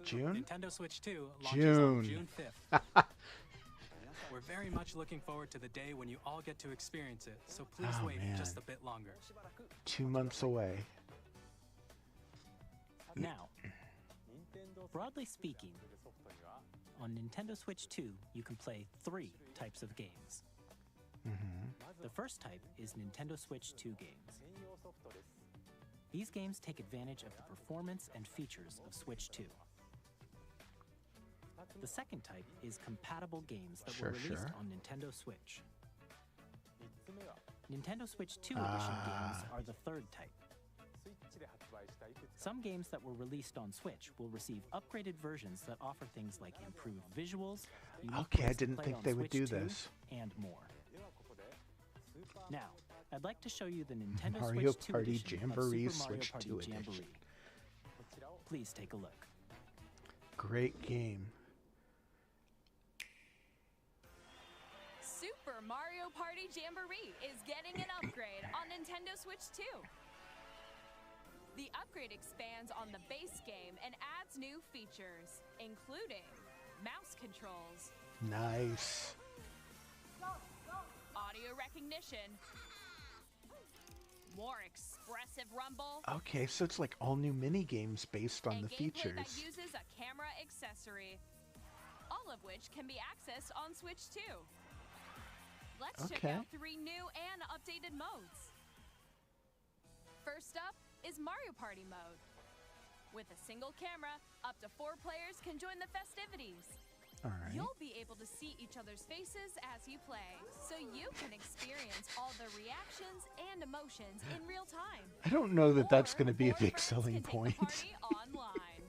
June? Nintendo Switch 2 launches June. on June 5th. We're very much looking forward to the day when you all get to experience it, so please Oh, wait man. just a bit longer. 2 months away. Now, broadly speaking, on Nintendo Switch 2, you can play 3 types of games. The first type is Nintendo Switch 2 games. These games take advantage of the performance and features of Switch 2. The second type is compatible games that were released on Nintendo Switch. Nintendo Switch 2 edition games are the third type. Some games that were released on Switch will receive upgraded versions that offer things like improved visuals, unique Okay, I ways to didn't play think on they would Switch do 2, this. and more. Now, I'd like to show you the Nintendo Mario Switch 2 Party edition Jamboree of Super Mario Switch Party 2 edition. Jamboree. Please take a look. Great game. Super Mario Party Jamboree is getting an upgrade on Nintendo Switch 2. The upgrade expands on the base game and adds new features, including mouse controls, Nice. audio recognition, more expressive rumble, Okay, so it's like all new mini games based on and the gameplay that features. uses a camera accessory, all of which can be accessed on Switch 2. Let's check Okay. out 3 new and updated modes. First up is Mario Party mode. With a single camera, up to 4 players can join the festivities. All right. You'll be able to see each other's faces as you play, so you can experience all the reactions and emotions in real time. I don't know that that's Or going to be a more big friends selling can take the point. party online.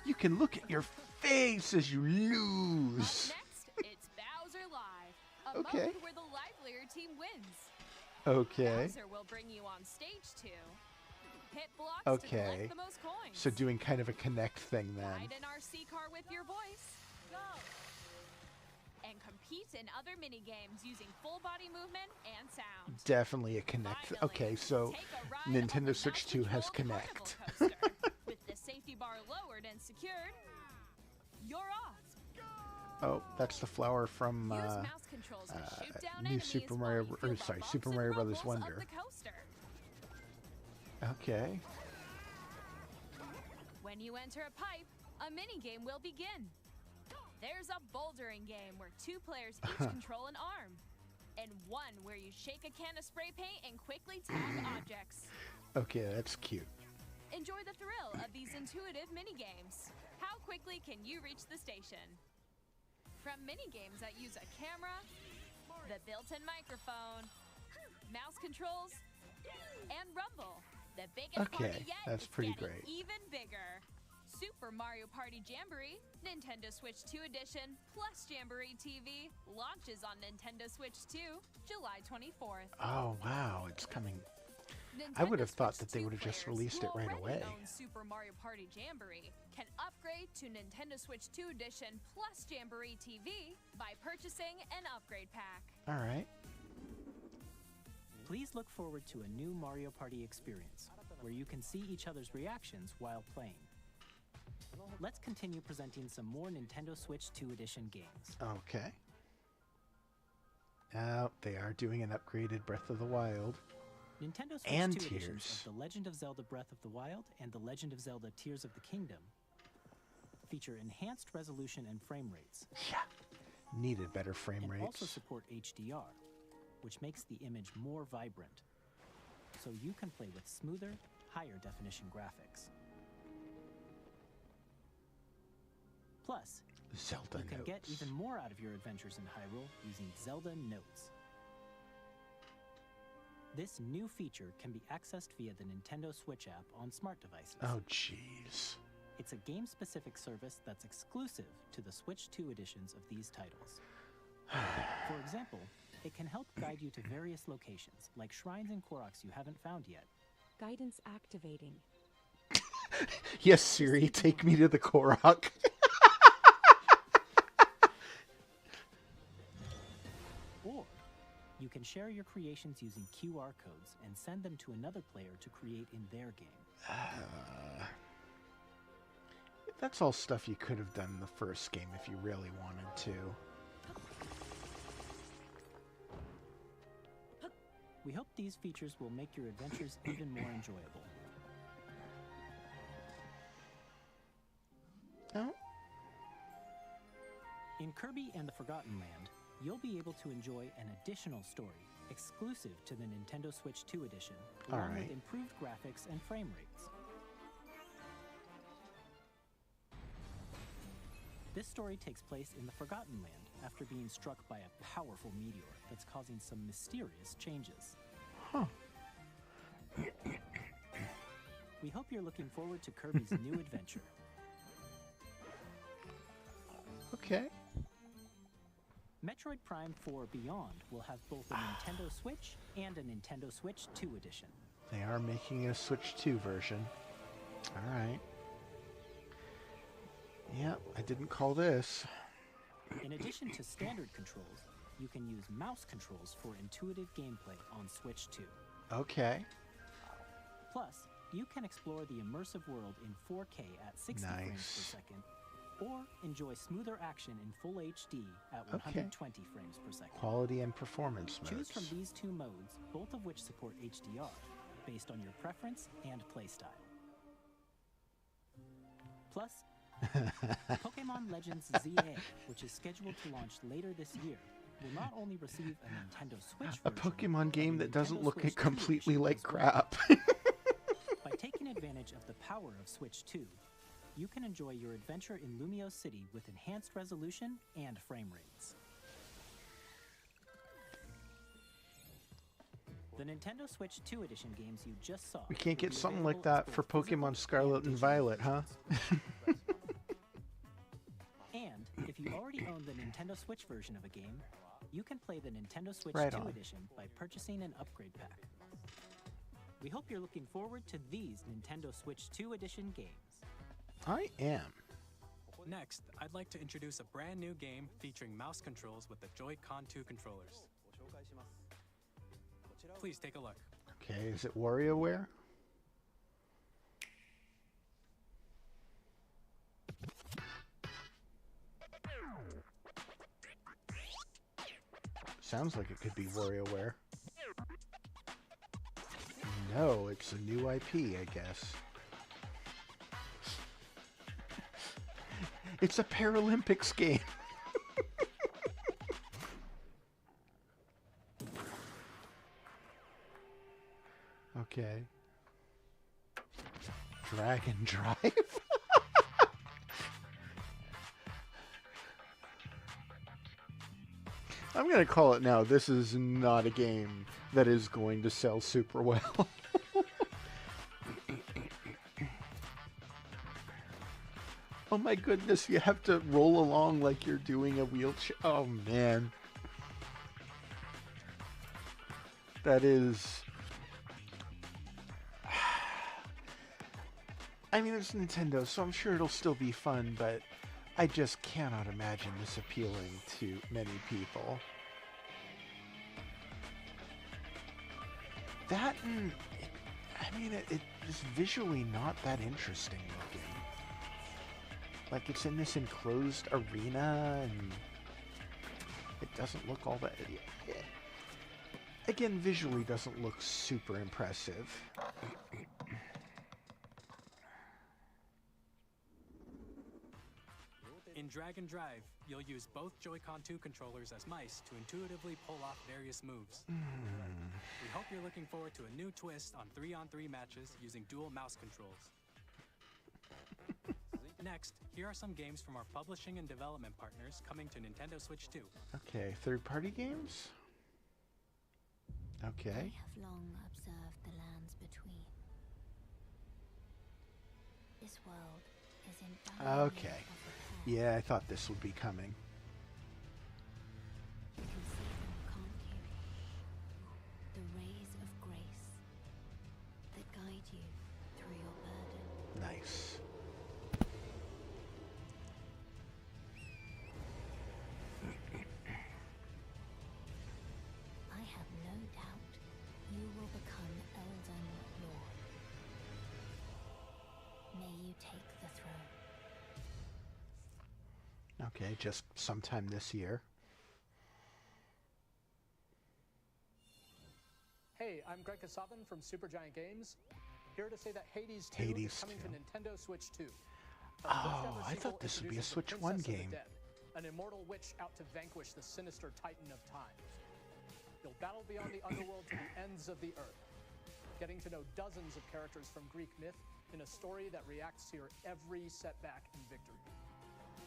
You can look at your face as you Up lose. next, it's Bowser Live, a Okay. mode where the livelier team wins. Okay. Bowser will bring you on stage to hit blocks to Okay. collect the most coins. So doing kind of a connect thing then. Ride an RC car with your voice. Go! And compete in other mini games using full body movement and sound. Definitely a connect. Finally, Okay, so take a ride Nintendo on the Switch 2 has mouse-controlled Connect. carnival coaster. With the safety bar lowered and secured, you're off. Oh, that's the flower from Use mouse controls to shoot down New enemies Super while Mario, you or feel the sorry, bumps Super and Mario Brothers rumbles of Wonder. the coaster. Okay. When you enter a pipe, a mini game will begin. There's a bouldering game where 2 players each control an arm, and one where you shake a can of spray paint and quickly tag objects. Okay, that's cute. Enjoy the thrill of these intuitive mini games. How quickly can you reach the station? From mini games that use a camera, the built-in microphone, mouse controls, and rumble, the biggest Okay, party yet that's is pretty getting great. even bigger. Super Mario Party Jamboree, Nintendo Switch 2 Edition, plus Jamboree TV launches on Nintendo Switch 2, July 24th. Oh, wow, it's coming. I would have Nintendo thought Switch that they 2 would have just players released who it right already away. own Super Mario Party Jamboree can upgrade to Nintendo Switch 2 Edition plus Jamboree TV by purchasing an upgrade pack. All right. Please look forward to a new Mario Party experience, where you can see each other's reactions while playing. Let's continue presenting some more Nintendo Switch 2 Edition games. Okay. They are doing an upgraded Breath of the Wild. Nintendo Switch And 2 editions Tears. of The Legend of Zelda Breath of the Wild and The Legend of Zelda Tears of the Kingdom feature enhanced resolution and frame rates, Yeah. Needed better frame and also rates. support HDR, which makes the image more vibrant, so you can play with smoother, higher definition graphics. Plus, Zelda you can notes. get even more out of your adventures in Hyrule using Zelda Notes. This new feature can be accessed via the Nintendo Switch app on smart devices. Oh, jeez. It's a game-specific service that's exclusive to the Switch 2 editions of these titles. For example, it can help guide you to various locations, like shrines and Koroks you haven't found yet. Guidance activating. Yes, Siri, take me to the Korok. Or you can share your creations using QR codes and send them to another player to create in their game. That's all stuff you could have done in the first game if you really wanted to. We hope these features will make your adventures even more enjoyable. Oh. In Kirby and the Forgotten Land, you'll be able to enjoy an additional story exclusive to the Nintendo Switch 2 edition, along with improved graphics and frame rates. This story takes place in the Forgotten Land after being struck by a powerful meteor that's causing some mysterious changes. Huh. We hope you're looking forward to Kirby's new adventure. Okay. Metroid Prime 4 Beyond will have both a Nintendo Switch and a Nintendo Switch 2 edition. They are making a Switch 2 version. Alright. Yep, I didn't call this. In addition to standard controls, you can use mouse controls for intuitive gameplay on Switch 2. Okay. Plus, you can explore the immersive world in 4K at 60 frames per second, or enjoy smoother action in full HD at 120 frames per second. Quality and performance modes. Choose from these two modes, both of which support HDR, based on your preference and playstyle. Plus, Pokémon Legends ZA, which is scheduled to launch later this year, will not only receive a Nintendo Switch A version, Pokemon game that doesn't look Switch 2 completely edition like as well. crap. By taking advantage of the power of Switch 2, you can enjoy your adventure in Lumio City with enhanced resolution and frame rates. The Nintendo Switch 2 edition games you just saw. We can't will get be something like available as that for both physical Pokemon Scarlet and digital Violet, huh? versions. And if you already own the Nintendo Switch version of a game, you can play the Nintendo Switch Right 2 on. edition by purchasing an upgrade pack. We hope you're looking forward to these Nintendo Switch 2 edition games. I am. Next, I'd like to introduce a brand new game featuring mouse controls with the Joy-Con 2 controllers. Please take a look. Okay, is it WarioWare? Sounds like it could be WarioWare. No, it's a new IP, I guess. It's a Paralympics game. Okay. Dragon Drive? I'm going to call it now. This is not a game that is going to sell super well. Oh my goodness, you have to roll along like you're doing a wheelchair. Oh man. That is... I mean, it's Nintendo, so I'm sure it'll still be fun, but I just cannot imagine this appealing to many people. That and... it is visually not that interesting looking. Like, it's in this enclosed arena, and it doesn't look all that... Again, visually doesn't look super impressive. In Dragon Drive, you'll use both Joy-Con 2 controllers as mice to intuitively pull off various moves. We hope you're looking forward to a new twist on 3-on-3 matches using dual mouse controls. Next, here are some games from our publishing and development partners coming to Nintendo Switch 2. Okay, third-party games? Okay. I have long observed the lands between. This world is in dire need Okay. of repair. Yeah, I thought this would be coming. You can see them, can't you? The rays of grace that guide you through your burden. Nice. I have no doubt you will become Elden Lord. May you take the throne. Okay, just sometime this year. Hey, I'm Greg Kasavin from Supergiant Games, here to say that Hades 2 Hades is coming 2. to Nintendo Switch 2. Oh, I thought this would be a Switch 1 game. An immortal witch out to vanquish the sinister titan of time. You'll battle beyond the underworld to the ends of the earth, getting to know dozens of characters from Greek myth in a story that reacts to your every setback and victory.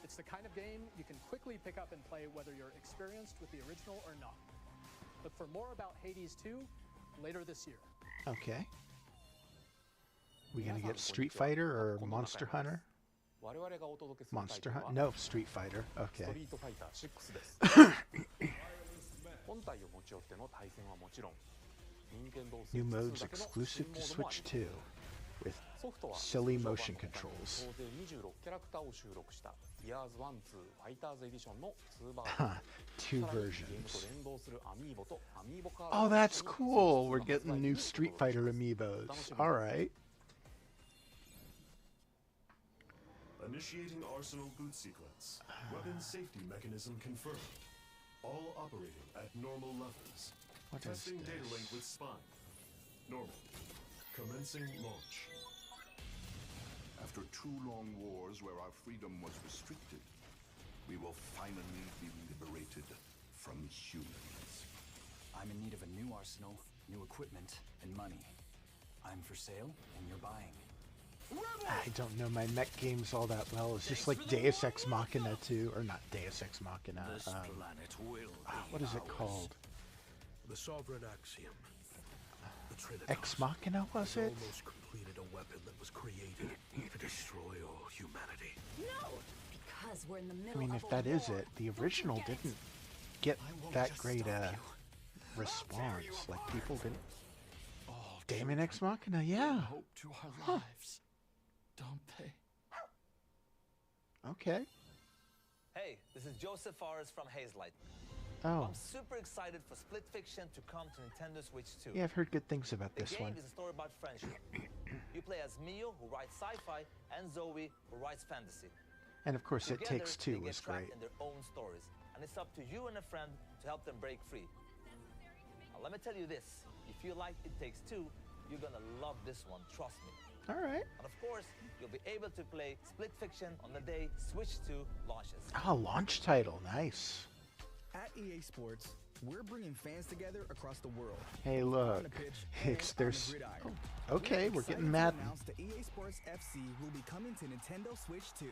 It's the kind of game you can quickly pick up and play whether you're experienced with the original or not. Look for more about Hades 2 later this year. Okay. We gonna get Street Fighter or Monster Hunter? Monster Hunter? No, Street Fighter. Okay. New modes exclusive to Switch 2 with silly motion controls. Two versions. Oh, that's cool. We're getting new Street Fighter amiibos. All right. Initiating Arsenal boot sequence. Weapon safety mechanism confirmed. All operating at normal levels. What is Testing data this? link with spine. Normal. Commencing launch. After 2 long wars where our freedom was restricted, we will finally be liberated from humans. I'm in need of a new arsenal, new equipment, and money. I'm for sale, and you're buying. I don't know my mech games all that well. It's just like Deus Ex Machina 2, or not Deus Ex Machina. What is it called? The sovereign axiom. The Trinitas. Ex Machina, was it? Almost completed a weapon that was created to destroy all humanity. No, because we're in the middle I mean, of if a that is war. it, the original didn't get that great a response. Like, people didn't... Damn it, Ex Machina, yeah. Hope to our lives, don't they? Okay. Hey, this is Joseph Forrest from Hazelight. Oh. I'm super excited for Split Fiction to come to Nintendo Switch 2. Yeah, I've heard good things about The this game one. is a story about friendship. You play as Mio, who writes sci-fi, and Zoe, who writes fantasy. And of course, It Together, Takes they Two get was trapped great. in their own stories, and it's up to you and a friend to help them break free. Now, let me tell you this: if you like It Takes Two, you're gonna love this one. Trust me. All right. And of course, you'll be able to play Split Fiction on the day Switch 2 launches. Ah, launch title, nice. At EA Sports, we're bringing fans together across the world. Hey, look, there's. Oh, okay, we're getting Madden. Announced that EA Sports FC will be coming to Nintendo Switch 2.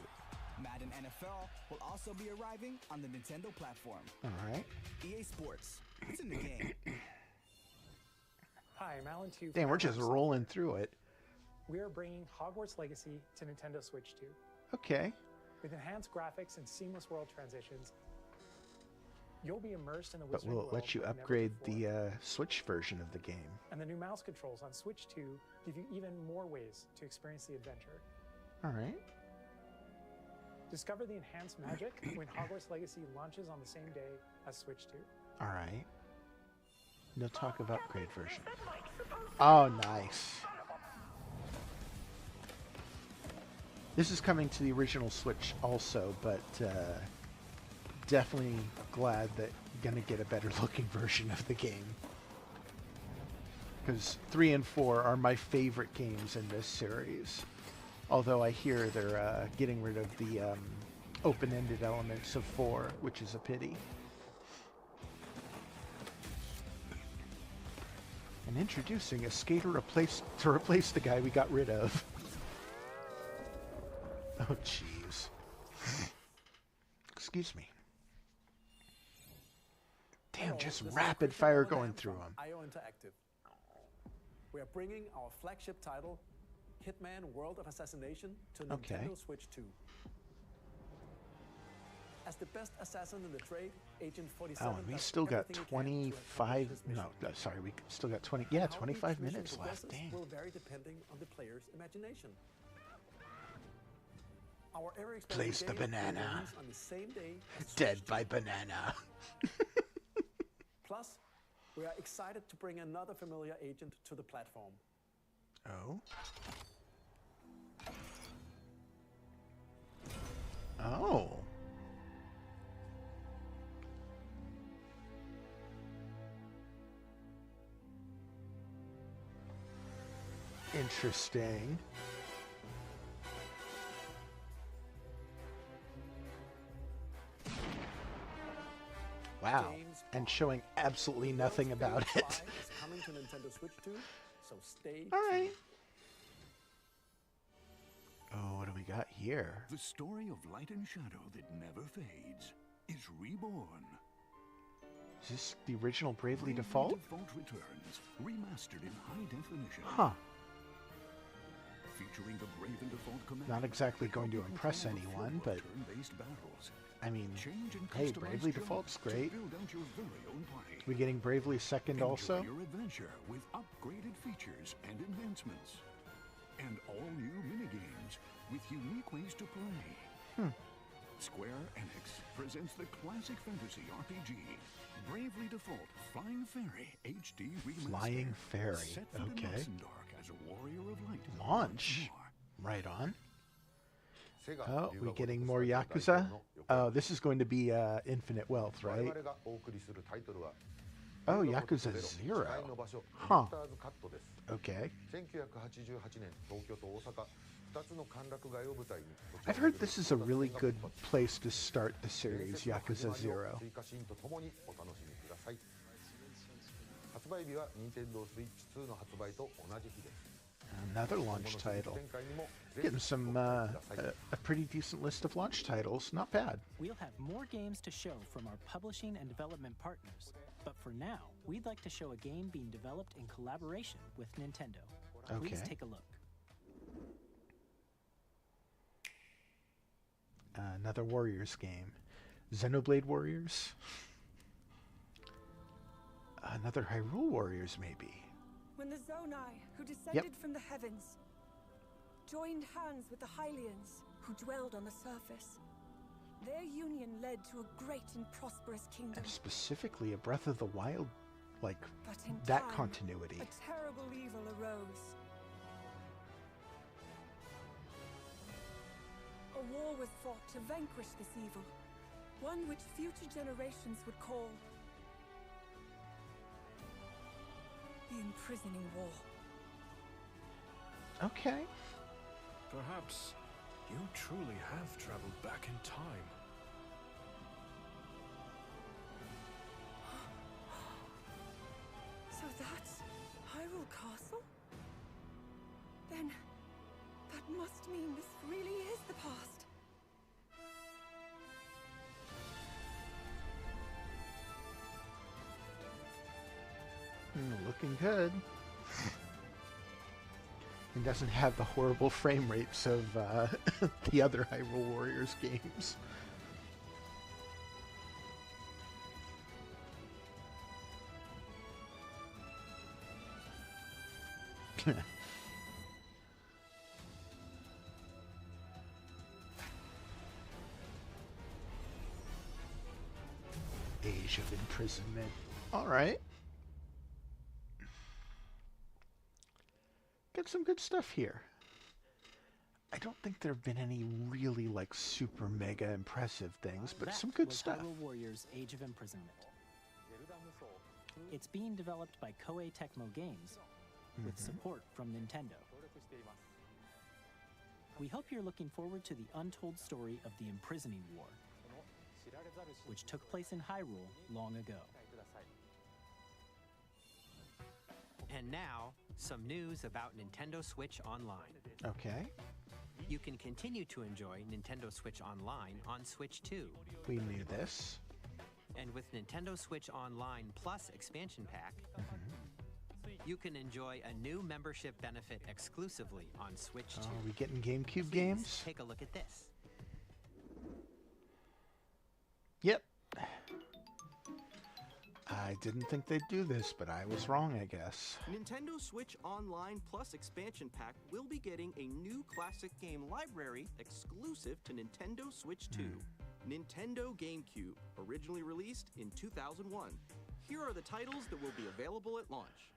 Madden NFL will also be arriving on the Nintendo platform. All right. EA Sports, it's in the game. Hi, I'm Alan Two. Damn, we're just rolling through it. We are bringing Hogwarts Legacy to Nintendo Switch 2. Okay. With enhanced graphics and seamless world transitions, you'll be immersed in the But Wizarding will it world let you like never upgrade before. the Switch version of the game? And the new mouse controls on Switch 2 give you even more ways to experience the adventure. All right. Discover the enhanced magic when Hogwarts Legacy launches on the same day as Switch 2. All right. No talk of upgrade version. Oh, nice. This is coming to the original Switch also, but definitely glad that you're going to get a better looking version of the game. Because 3 and 4 are my favorite games in this series. Although I hear they're getting rid of the open-ended elements of 4, which is a pity. And introducing a skater to replace the guy we got rid of. Oh, jeez. Excuse me. Damn, just rapid fire going through them. IO Interactive. We are bringing our flagship title, Hitman World of Assassination, to Nintendo Switch 2. As the best assassin in the trade, Agent 47. Oh, and we still got 25. No, sorry, we still got 20. Yeah, 25 minutes left. Dang. Will vary depending on the player's imagination. Our Place the banana. On the same day Dead by banana. Plus, we are excited to bring another familiar agent to the platform. Oh. Oh. Interesting. Wow. And showing absolutely nothing about it. Is coming to Nintendo Switch 2, so stay tuned. All right. Oh, what do we got here? The story of light and shadow that never fades is reborn. Is this the original Bravely Default? Default returns, remastered in high definition. Huh. Featuring the Brave and Default command. Not exactly going to impress anyone, but I mean, hey, Bravely Default's great. We getting Bravely Second also? Your adventure with upgraded features and enhancements. And all new minigames with unique ways to play. Square Enix presents the classic fantasy RPG, Bravely Default Flying Fairy HD Remastered. Flying Fairy, Set for the okay. Dark as a warrior of light. Launch? Right on. Oh, we getting more Yakuza? Oh, this is going to be Infinite Wealth, right? Oh, Yakuza 0. Huh. Okay. I've heard this is a really good place to start the series, Yakuza 0. Another launch title. Getting some a pretty decent list of launch titles. Not bad. We'll have more games to show from our publishing and development partners. But for now, we'd like to show a game being developed in collaboration with Nintendo. Please take a look. Another Warriors game. Xenoblade Warriors? Another Hyrule Warriors, maybe. When the Zonai, who descended from the heavens, joined hands with the Hylians, who dwelled on the surface, their union led to a great and prosperous kingdom. And specifically a Breath of the Wild, like, But in that time, continuity. a terrible evil arose. A war was fought to vanquish this evil, one which future generations would call the Imprisoning War. Okay. Perhaps you truly have traveled back in time. So that's Hyrule Castle? Then that must mean this really is the past. Looking good. It doesn't have the horrible frame rates of the other Hyrule Warriors games. Age of Imprisonment. All right. Got some good stuff here. I don't think there have been any really like super mega impressive things, but some good stuff. Hyrule Warriors Age of Imprisonment. It's being developed by Koei Tecmo Games with support from Nintendo. We hope you're looking forward to the untold story of the Imprisoning War, which took place in Hyrule long ago. And now, some news about Nintendo Switch Online. Okay. You can continue to enjoy Nintendo Switch Online on Switch 2. We knew this. And with Nintendo Switch Online Plus expansion pack, you can enjoy a new membership benefit exclusively on Switch 2. Are we getting GameCube Please games? take a look at this. Yep. I didn't think they'd do this, but I was wrong, I guess. Nintendo Switch Online Plus expansion pack will be getting a new classic game library exclusive to Nintendo Switch 2. Nintendo GameCube, originally released in 2001. Here are the titles that will be available at launch.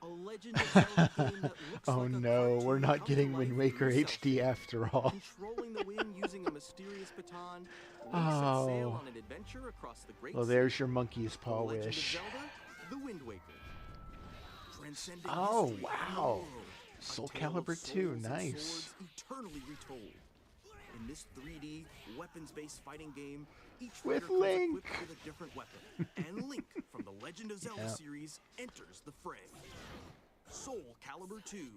A Legend of Zelda game that looks Oh like a no, cartoon we're not come getting to Wind life Waker yourself. HD after all. Controlling the wind using a mysterious baton. Link set sail Oh. on an adventure across the Great Well, Sea. there's your monkey's paw The Legend wish. of Zelda, The Wind Waker. Transcending Oh, history and wow. the world. Soul A tale of Calibur 2, souls and nice. swords eternally retold. In this 3D, weapons-based fighting game, each With fighter comes Link. equipped with a different weapon. And Link from the Legend of Zelda Yeah. series enters the fray. Soul Calibur 2.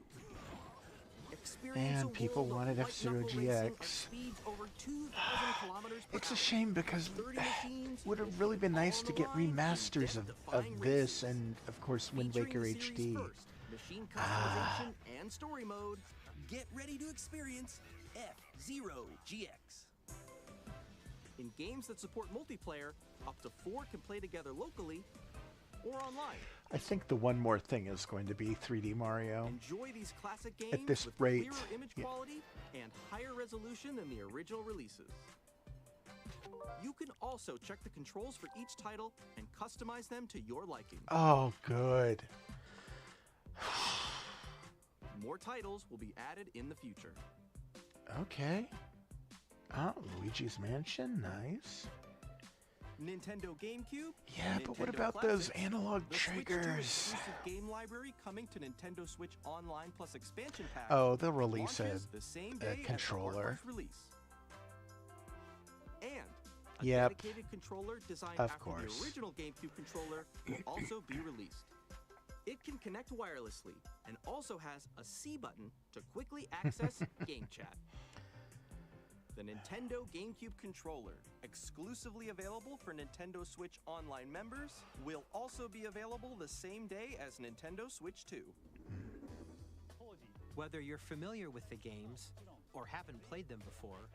Experience Man, a people world of wanted light F-Zero knuckle racing at GX. speeds over 2,000 kilometers per It's a hour. shame because 30 machines, would have really been nice on to the get line, in remasters of death-defying this races. and, of course, Wind Featuring Waker the series' HD. first machine customization and story mode, get ready to experience F-Zero GX. In games that support multiplayer, up to 4 can play together locally or online. I think the one more thing is going to be 3D Mario. Enjoy these classic games this with rate, clearer image yeah. quality and higher resolution than the original releases. You can also check the controls for each title and customize them to your liking. Oh, good. More titles will be added in the future. Okay. Oh, Luigi's Mansion, nice. Nintendo GameCube. Yeah, but what Nintendo about those Classics, analog the Switch 2 triggers? exclusive game library coming to Nintendo Switch Online Plus expansion pack. Oh, they'll release launches the same day as the controller. hardware's release. And a Yep. dedicated controller designed Of after course. the original GameCube controller will also be released. It can connect wirelessly and also has a C button to quickly access Game Chat. The Nintendo GameCube controller, exclusively available for Nintendo Switch Online members, will also be available the same day as Nintendo Switch 2. Whether you're familiar with the games or haven't played them before,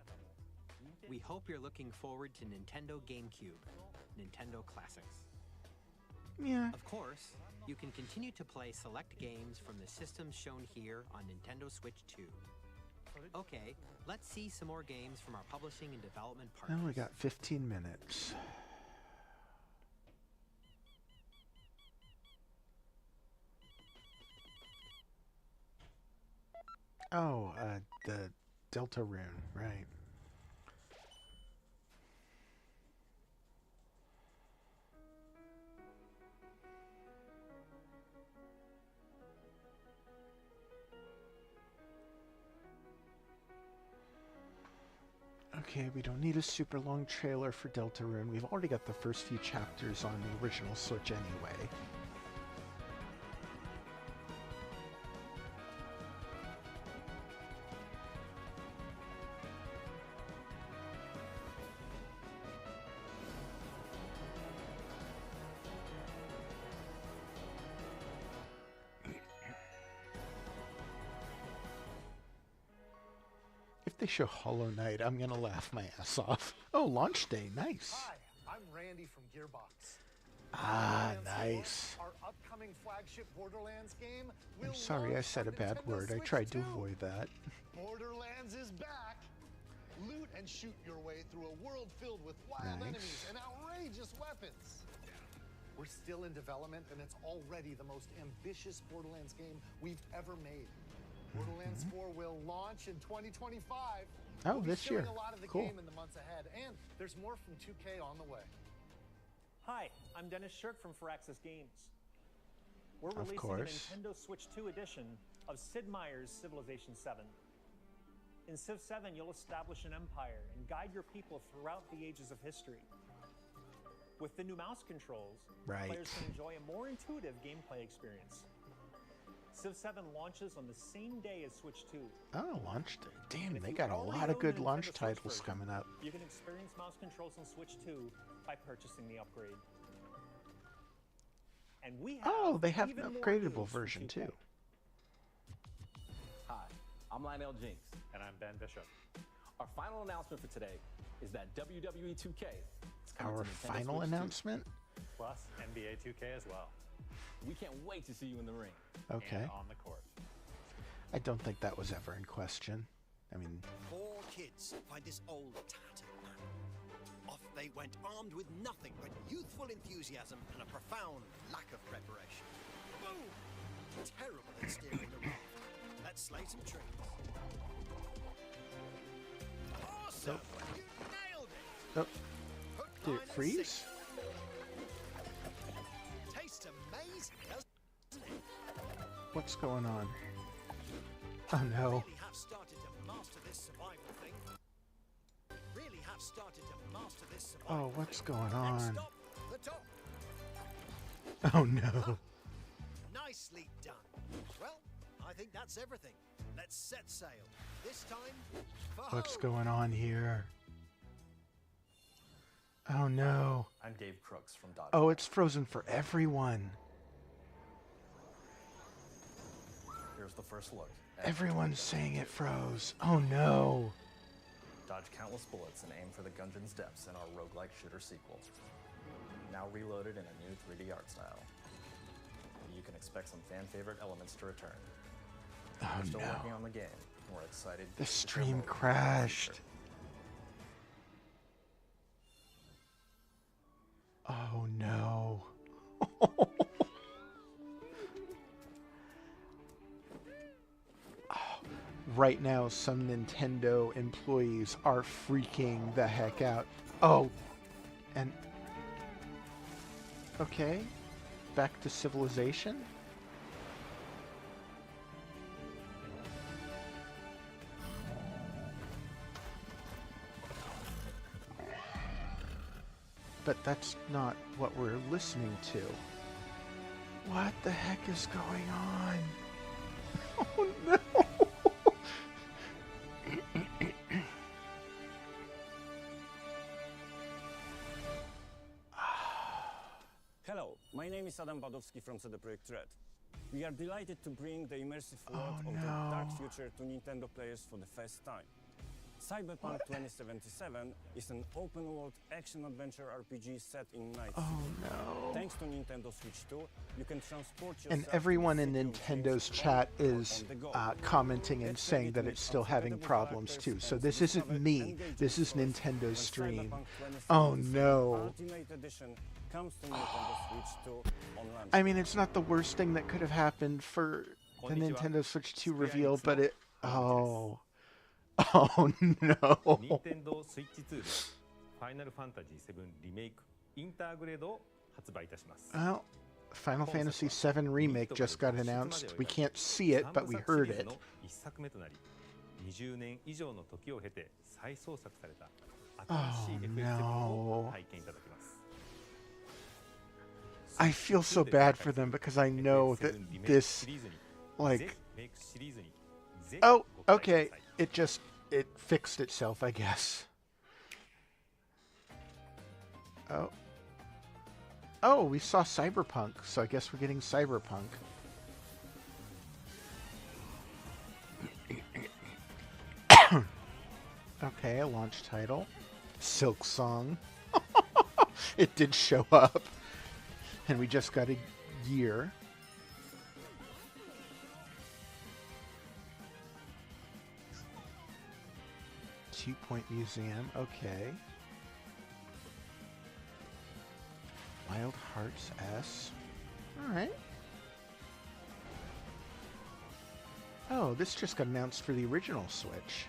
we hope you're looking forward to Nintendo GameCube, Nintendo Classics. Yeah. Of course, you can continue to play select games from the systems shown here on Nintendo Switch 2. Okay, let's see some more games from our publishing and development partners. Well, we got 15 minutes. Oh, the Delta Rune, right. Okay, we don't need a super long trailer for Deltarune. We've already got the first few chapters on the original Switch anyway. If they show Hollow Knight, I'm gonna laugh my ass off. Oh, launch day, nice. Hi, I'm Randy from Gearbox. Ah, Borderlands nice. 4, our upcoming flagship Borderlands game will I'm sorry I launch said a on bad Nintendo word. I Switch tried to 2. avoid that. Borderlands is back. Loot and shoot your way through a world filled with wild Nice. enemies and outrageous weapons. We're still in development, and it's already the most ambitious Borderlands game we've ever made. Borderlands 4 will launch in 2025. Oh, We'll be this year. showing a lot of the Cool. game in the months ahead, and there's more from 2K on the way. Hi, I'm Dennis Shirk from Firaxis Games. We're Of releasing course. a Nintendo Switch 2 edition of Sid Meier's Civilization 7. In Civ 7, you'll establish an empire and guide your people throughout the ages of history. With the new mouse controls, Right. players can enjoy a more intuitive gameplay experience. Civ 7 launches on the same day as Switch 2. Oh, launch day. Damn, they got a lot of good launch titles coming up. You can experience mouse controls on Switch 2 by purchasing the upgrade. And we have they have an upgradable version too. Hi, I'm Lionel Jinx. And I'm Ben Bishop. Our final announcement for today is that WWE 2K is coming Our to Nintendo final Switch 2. announcement? Plus NBA 2K as well. We can't wait to see you in the ring. Okay. And on the court. I don't think that was ever in question. I mean... Four kids find this old tattered man. Off they went armed with nothing but youthful enthusiasm and a profound lack of preparation. Boom! Terrible at steering the raft. Let's slay some trees. Awesome! You nailed it! Oh. Did it freeze? Tastes amazing, doesn't it? What's going on? Oh no. Really have started to master this survival thing. Really have started to master this survival Oh, what's thing. going Next on? stop, the top. Oh no. Nicely done. Well, I think that's everything. Let's set sail. This time for What's home. going on here? Oh no. I'm Dave Crooks from Dodge. Oh, it's frozen for everyone. Here's the first look. Everyone's saying it froze. Oh no. Dodge countless bullets and aim for the Gungeon's depths in our roguelike shooter sequel. Now reloaded in a new 3D art style. You can expect some fan-favorite elements to return. Oh We're still no. working on the game, and we're excited. The to stream demo it in the crashed. future. Oh no. Right now, some Nintendo employees are freaking the heck out. Oh, and... Okay, back to civilization? But that's not what we're listening to. What the heck is going on? Oh no! Hello, my name is Adam Badowski from CD Projekt Red. We are delighted to bring the immersive world of the dark future to Nintendo players for the first time. Cyberpunk 2077 is an open-world action-adventure RPG set in night. Oh no. Thanks to Nintendo Switch 2, you can transport yourself And everyone in Nintendo's chat is commenting and saying that it's still having problems too. So this isn't me. This is Nintendo's stream. Oh no. Ultimate Edition comes to Nintendo Switch 2 on launch. I mean, it's not the worst thing that could have happened for the Nintendo Switch 2 reveal, but it... Oh. Oh no. Nintendo Switch 2で Final Fantasy 7 リメイクインターグレードを発売いたします。 Well, Final Fantasy VII Remake just got announced. We can't see it, but we heard it. 一作目となり、20年以上の時を経て再創作された Oh 新しい FF7 を no. 体験いただきます。 I feel so bad for them because I know that this, like... Oh, okay. It fixed itself, I guess. Oh. Oh, we saw Cyberpunk, so I guess we're getting Cyberpunk. Okay, a launch title. Silk Song. It did show up. And we just got a year. Point Museum, okay. Wild Hearts S. Alright. Oh, this just got announced for the original Switch.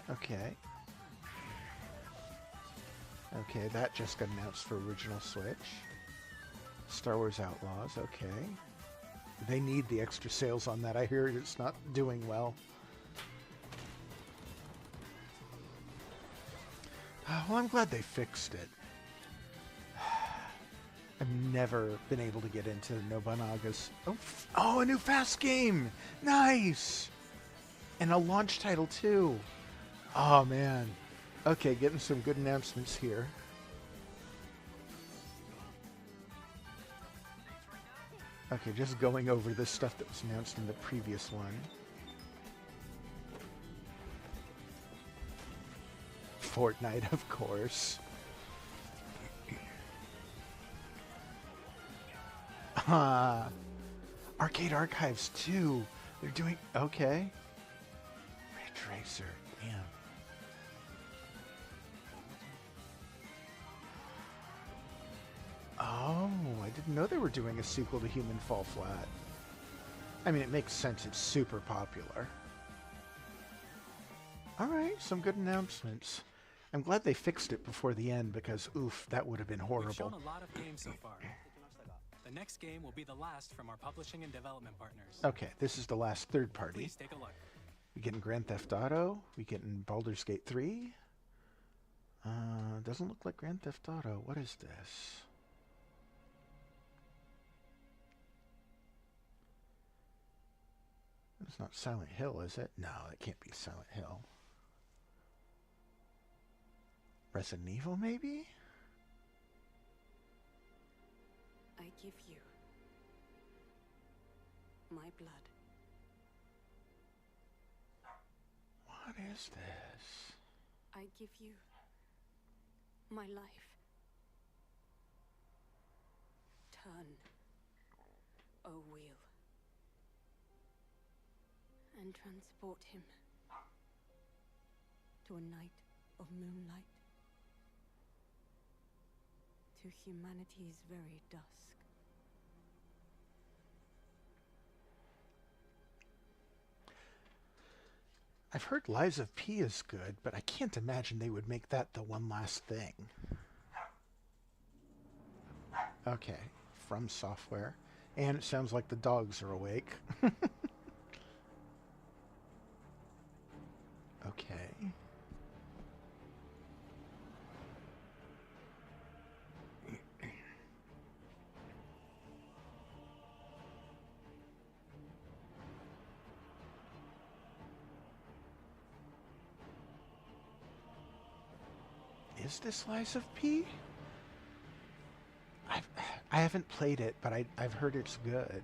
Okay. Okay, that just got announced for original Switch. Star Wars Outlaws, okay. They need the extra sales on that. I hear it's not doing well. Well, I'm glad they fixed it. I've never been able to get into Nobunaga's. Oh, a new fast game! Nice! And a launch title, too. Oh, man. Okay, getting some good announcements here. Okay, just going over the stuff that was announced in the previous one. Fortnite, of course. Arcade Archives 2. They're doing... Okay. Ray Tracer. Damn. Oh, I didn't know they were doing a sequel to Human Fall Flat. I mean, it makes sense. It's super popular. Alright, some good announcements. I'm glad they fixed it before the end because, oof, that would have been horrible. We've shown a lot of games so far. The next game will be the last from our publishing and development partners. Okay, this is the last third party. Please take a look. We getting Grand Theft Auto. We getting Baldur's Gate 3. Doesn't look like Grand Theft Auto. What is this? It's not Silent Hill, is it? No, it can't be Silent Hill. Resident Evil, maybe? I give you my blood. What is this? I give you my life. Turn, O wheel, and transport him to a night of moonlight, to humanity's very dusk. I've heard Lies of P is good, but I can't imagine they would make that the one last thing. Okay, From Software. And it sounds like the dogs are awake. Okay. Is this Lies of P? I haven't played it, but I've heard it's good.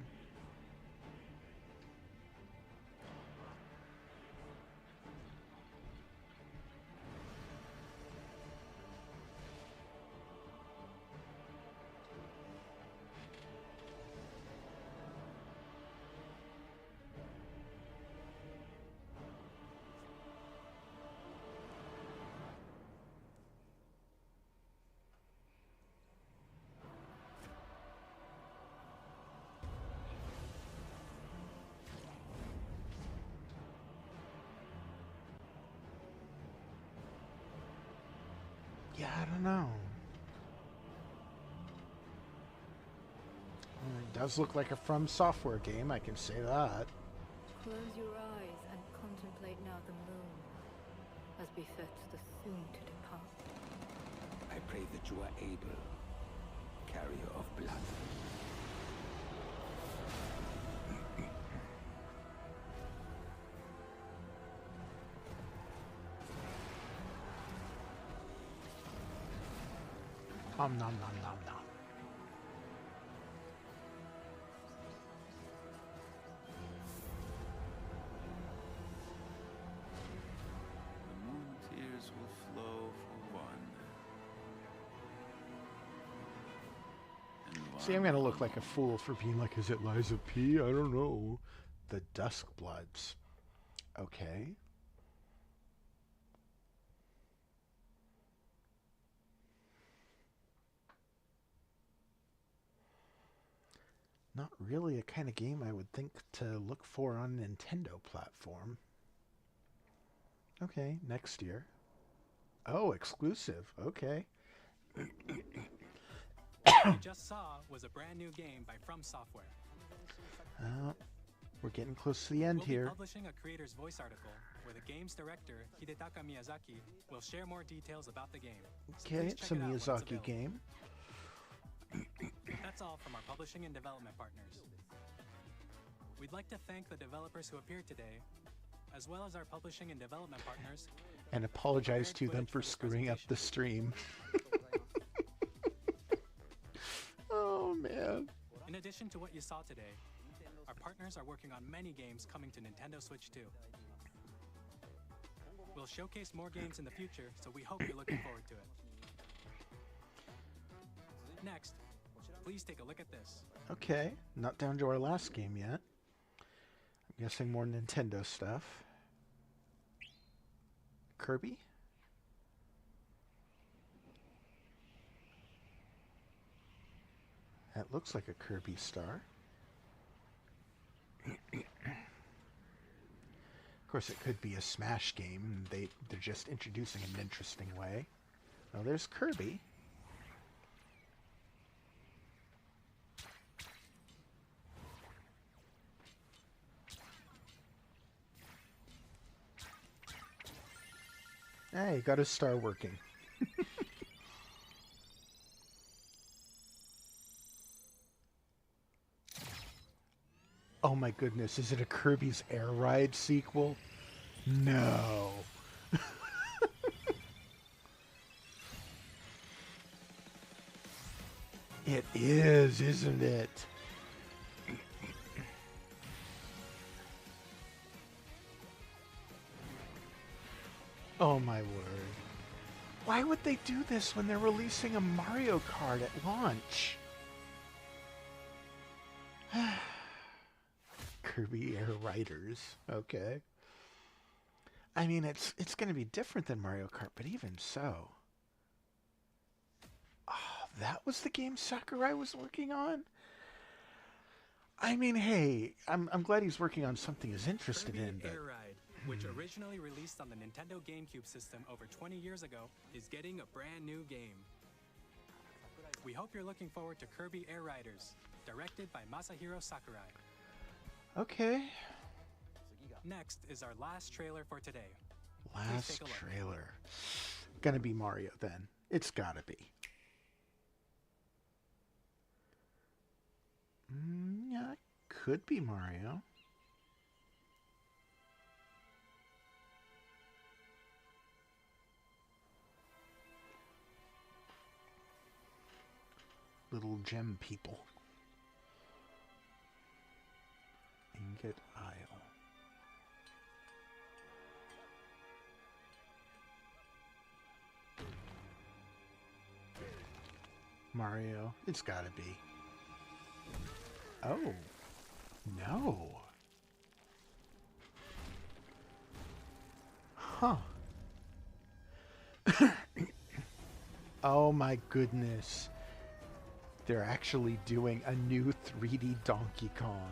Yeah, I don't know. Well, it does look like a From Software game, I can say that. Close your eyes and contemplate now the moon, as befits the soon to depart. I pray that you are able, carrier of blood. Nom nom nom nom nom. The moon tears will flow for one. See, I'm gonna look like a fool for being like, is it Lies of P? I don't know. The Dusk Bloods. Okay. Not really a kind of game I would think to look for on a Nintendo platform. Okay, next year. Oh, exclusive. Okay. What you just saw was a brand new game by From Software. We're getting close to the end We'll here. be publishing a creator's voice article where the game's director, Hidetaka Miyazaki, will share more details about the game. So Okay, please it's check a it out when it's Miyazaki available. game. That's all from our publishing and development partners. We'd like to thank the developers who appeared today, as well as our publishing and development partners. And apologize to them for screwing up the stream. Oh, man. In addition to what you saw today, our partners are working on many games coming to Nintendo Switch 2. We'll showcase more games in the future, so we hope you're looking forward to it. Next, please take a look at this. Okay, not down to our last game yet. I'm guessing more Nintendo stuff. Kirby? That looks like a Kirby star. Of course, it could be a Smash game. They're just introducing an interesting way. Oh, there's Kirby. Hey, got his star working. Oh my goodness, is it a Kirby's Air Ride sequel? No. It is, isn't it? Oh my word. Why would they do this when they're releasing a Mario Kart at launch? Kirby Air Riders. Okay. I mean, it's going to be different than Mario Kart, but even so. Oh, that was the game Sakurai was working on? I mean, hey, I'm glad he's working on something he's interested Kirby in, but... Air Ride, which originally released on the Nintendo GameCube system over 20 years ago, is getting a brand new game. We hope you're looking forward to Kirby Air Riders, directed by Masahiro Sakurai. Okay. Next is our last trailer for today. Last trailer. Gonna be Mario then. It's gotta be. Yeah, it could be Mario. Little gem people. Ingot Isle. Mario, it's gotta be. Oh, no. Huh. Oh my goodness. They're actually doing a new 3D Donkey Kong.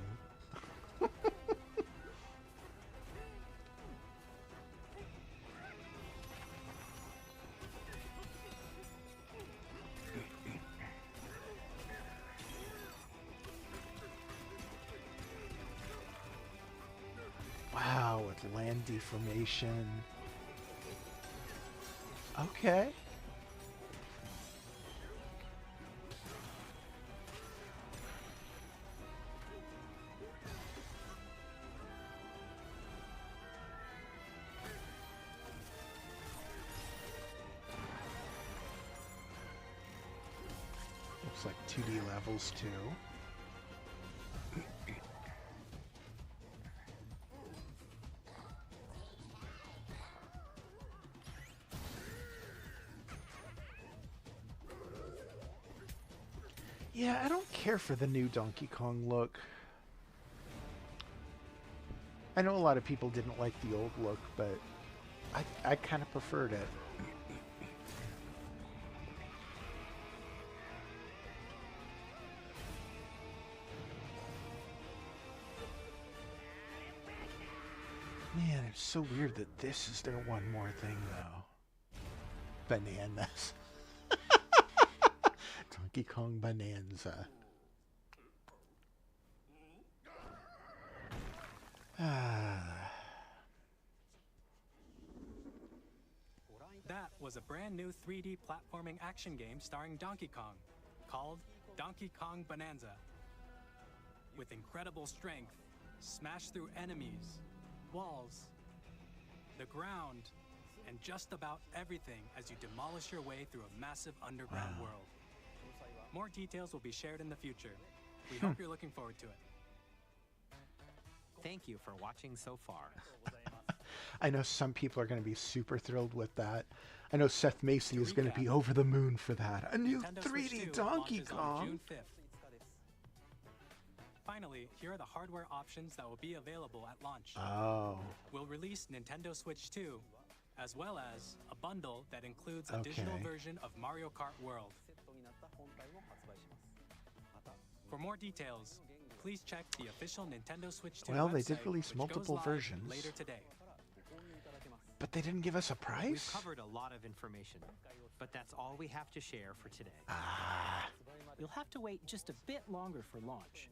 Wow, with land deformation. Okay. Looks like 2D levels too. Yeah, I don't care for the new Donkey Kong look. I know a lot of people didn't like the old look, but I kind of preferred it. Man, it's so weird that this is their one more thing, though. Bananas. Donkey Kong Bonanza. That was a brand new 3D platforming action game starring Donkey Kong, called Donkey Kong Bonanza. With incredible strength, smash through enemies, walls, the ground, and just about everything as you demolish your way through a massive underground world. More details will be shared in the future. We hope you're looking forward to it. Thank you for watching so far. I know some people are going to be super thrilled with that. I know Seth Macy is going to be over the moon for that. A new Nintendo 3D Switch 2 Donkey launches on Kong. June 5th. Finally, here are the hardware options that will be available at launch. Oh. We'll release Nintendo Switch 2, as well as a bundle that includes a digital Okay. version of Mario Kart World. For more details, please check the official Nintendo Switch 2 Well, they website, did release which multiple goes live versions. later today. But they didn't give us a We've price? covered a lot of information, but that's all we have to share for today. You'll have to wait just a bit longer for launch.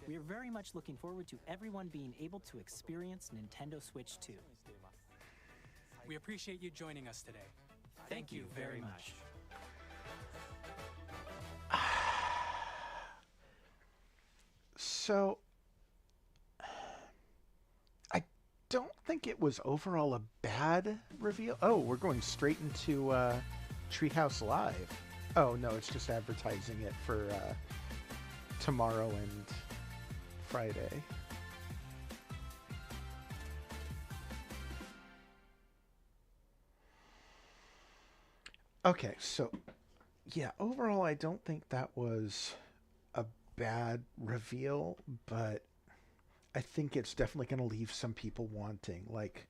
We are very much looking forward to everyone being able to experience Nintendo Switch 2. We appreciate you joining us today. Thank you very much. So, I don't think it was overall a bad reveal. Oh, we're going straight into Treehouse Live. Oh, no, it's just advertising it for tomorrow and Friday. Okay, so, yeah, overall, I don't think that was a bad reveal, but I think it's definitely going to leave some people wanting. Like,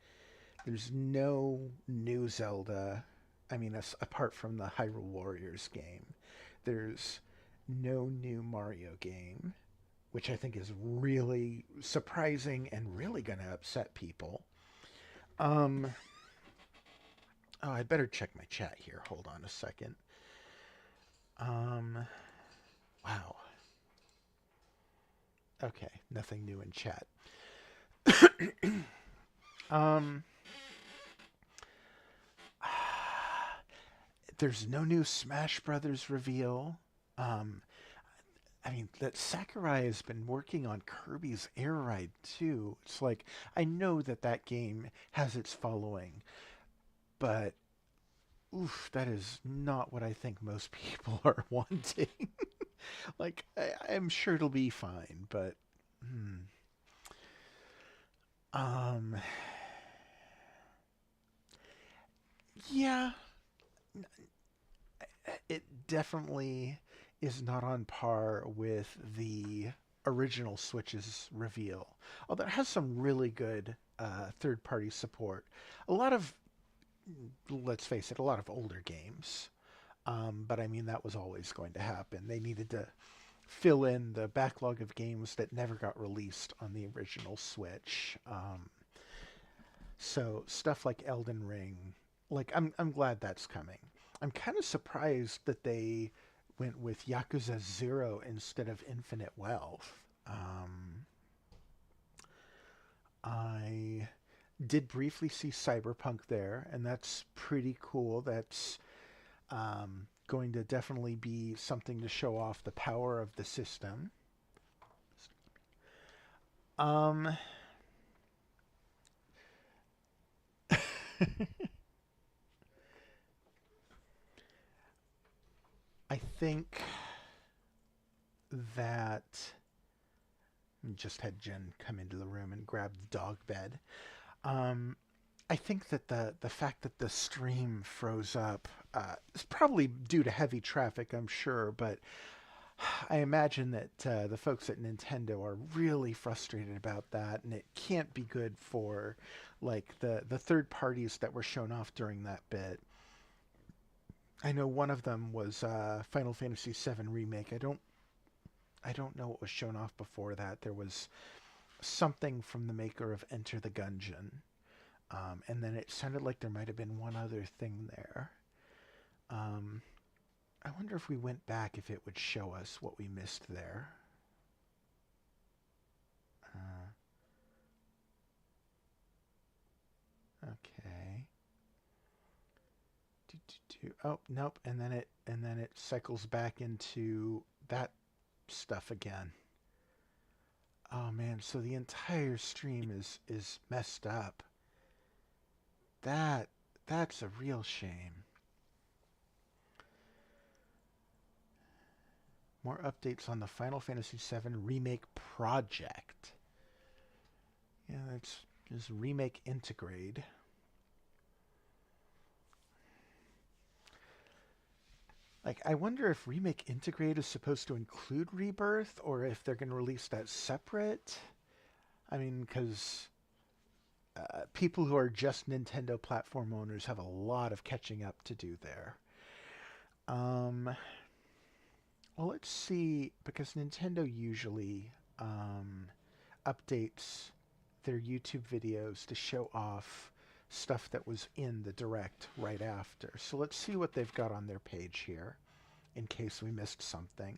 there's no new Zelda. I mean, apart from the Hyrule Warriors game, there's no new Mario game, which I think is really surprising and really going to upset people. Oh, I'd better check my chat here. Hold on a second. Wow. Okay, nothing new in chat. There's no new Smash Brothers reveal. I mean, that Sakurai has been working on Kirby's Air Ride too. It's like, I know that that game has its following, but oof, that is not what I think most people are wanting. Like, I'm sure it'll be fine, but yeah, it definitely is not on par with the original Switch's reveal, although it has some really good third-party support. A lot of, let's face it, a lot of older games. But I mean, that was always going to happen. They needed to fill in the backlog of games that never got released on the original Switch. So stuff like Elden Ring, like I'm glad that's coming. I'm kind of surprised that they went with Yakuza 0 instead of Infinite Wealth. I did briefly see Cyberpunk there, and that's pretty cool. That's going to definitely be something to show off the power of the system. I think that just had Jen come into the room and grab the dog bed. I think that the fact that the stream froze up is probably due to heavy traffic, I'm sure, but I imagine that the folks at Nintendo are really frustrated about that, and it can't be good for like the third parties that were shown off during that bit. I know one of them was Final Fantasy VII Remake. I don't know what was shown off before that. There was something from the maker of Enter the Gungeon. And then it sounded like there might have been one other thing there. I wonder if we went back, if it would show us what we missed there. Okay. Oh, nope, and then it cycles back into that stuff again. Oh man, so the entire stream is messed up. That's a real shame. More updates on the Final Fantasy VII Remake project. Yeah, that's just Remake Integrate. Like, I wonder if Remake Integrate is supposed to include Rebirth, or if they're going to release that separate. I mean, because people who are just Nintendo platform owners have a lot of catching up to do there. Well, let's see, because Nintendo usually updates their YouTube videos to show off stuff that was in the Direct right after. So let's see what they've got on their page here, in case we missed something.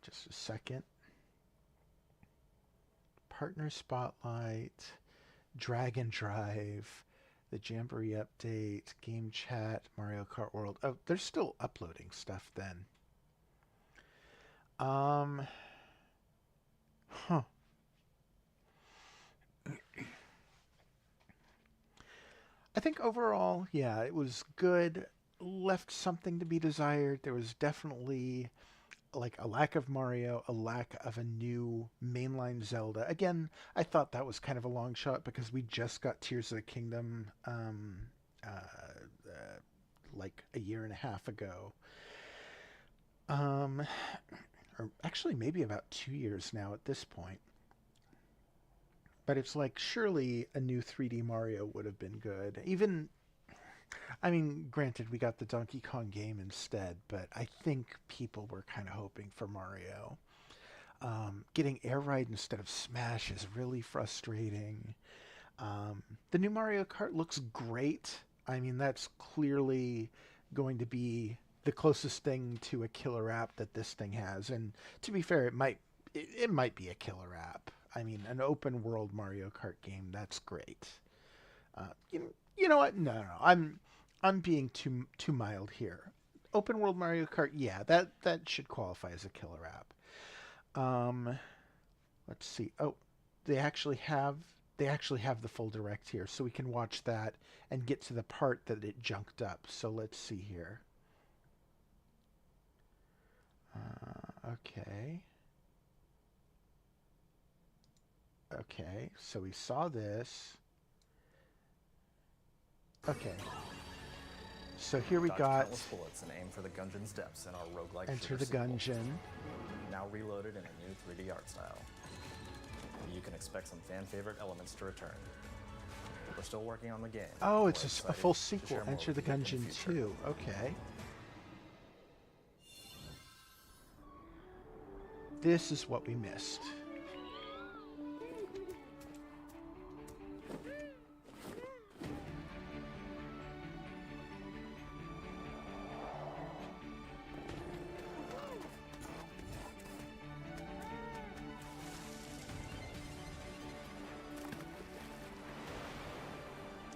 Just a second. Partner Spotlight, Dragon Drive, the Jamboree update, Game Chat, Mario Kart World. Oh, they're still uploading stuff then. Huh. I think overall, yeah, it was good. Left something to be desired. There was definitely like a lack of Mario, a lack of a new mainline Zelda. Again, I thought that was kind of a long shot because we just got Tears of the Kingdom like a year and a half ago. Or actually maybe about 2 years now at this point. But it's like, surely a new 3D Mario would have been good. Even, I mean, granted, we got the Donkey Kong game instead, but I think people were kind of hoping for Mario. Getting Air Ride instead of Smash is really frustrating. The new Mario Kart looks great. I mean, that's clearly going to be the closest thing to a killer app that this thing has. And to be fair, it might be a killer app. I mean, an open world Mario Kart game, that's great. You know what? No. I'm being too mild here. Open world Mario Kart, yeah, that should qualify as a killer app. Let's see. Oh, they actually have the full Direct here, so we can watch that and get to the part that it junked up. So let's see here. Okay. Okay, so we saw this. Okay. So here we got bullets and aim for the Gungeon's depths in our roguelike Enter the Gungeon. Now reloaded in a new 3D art style. You can expect some fan favorite elements to return. We're still working on the game. Oh, it's a full sequel, Enter the Gungeon 2. Okay. This is what we missed.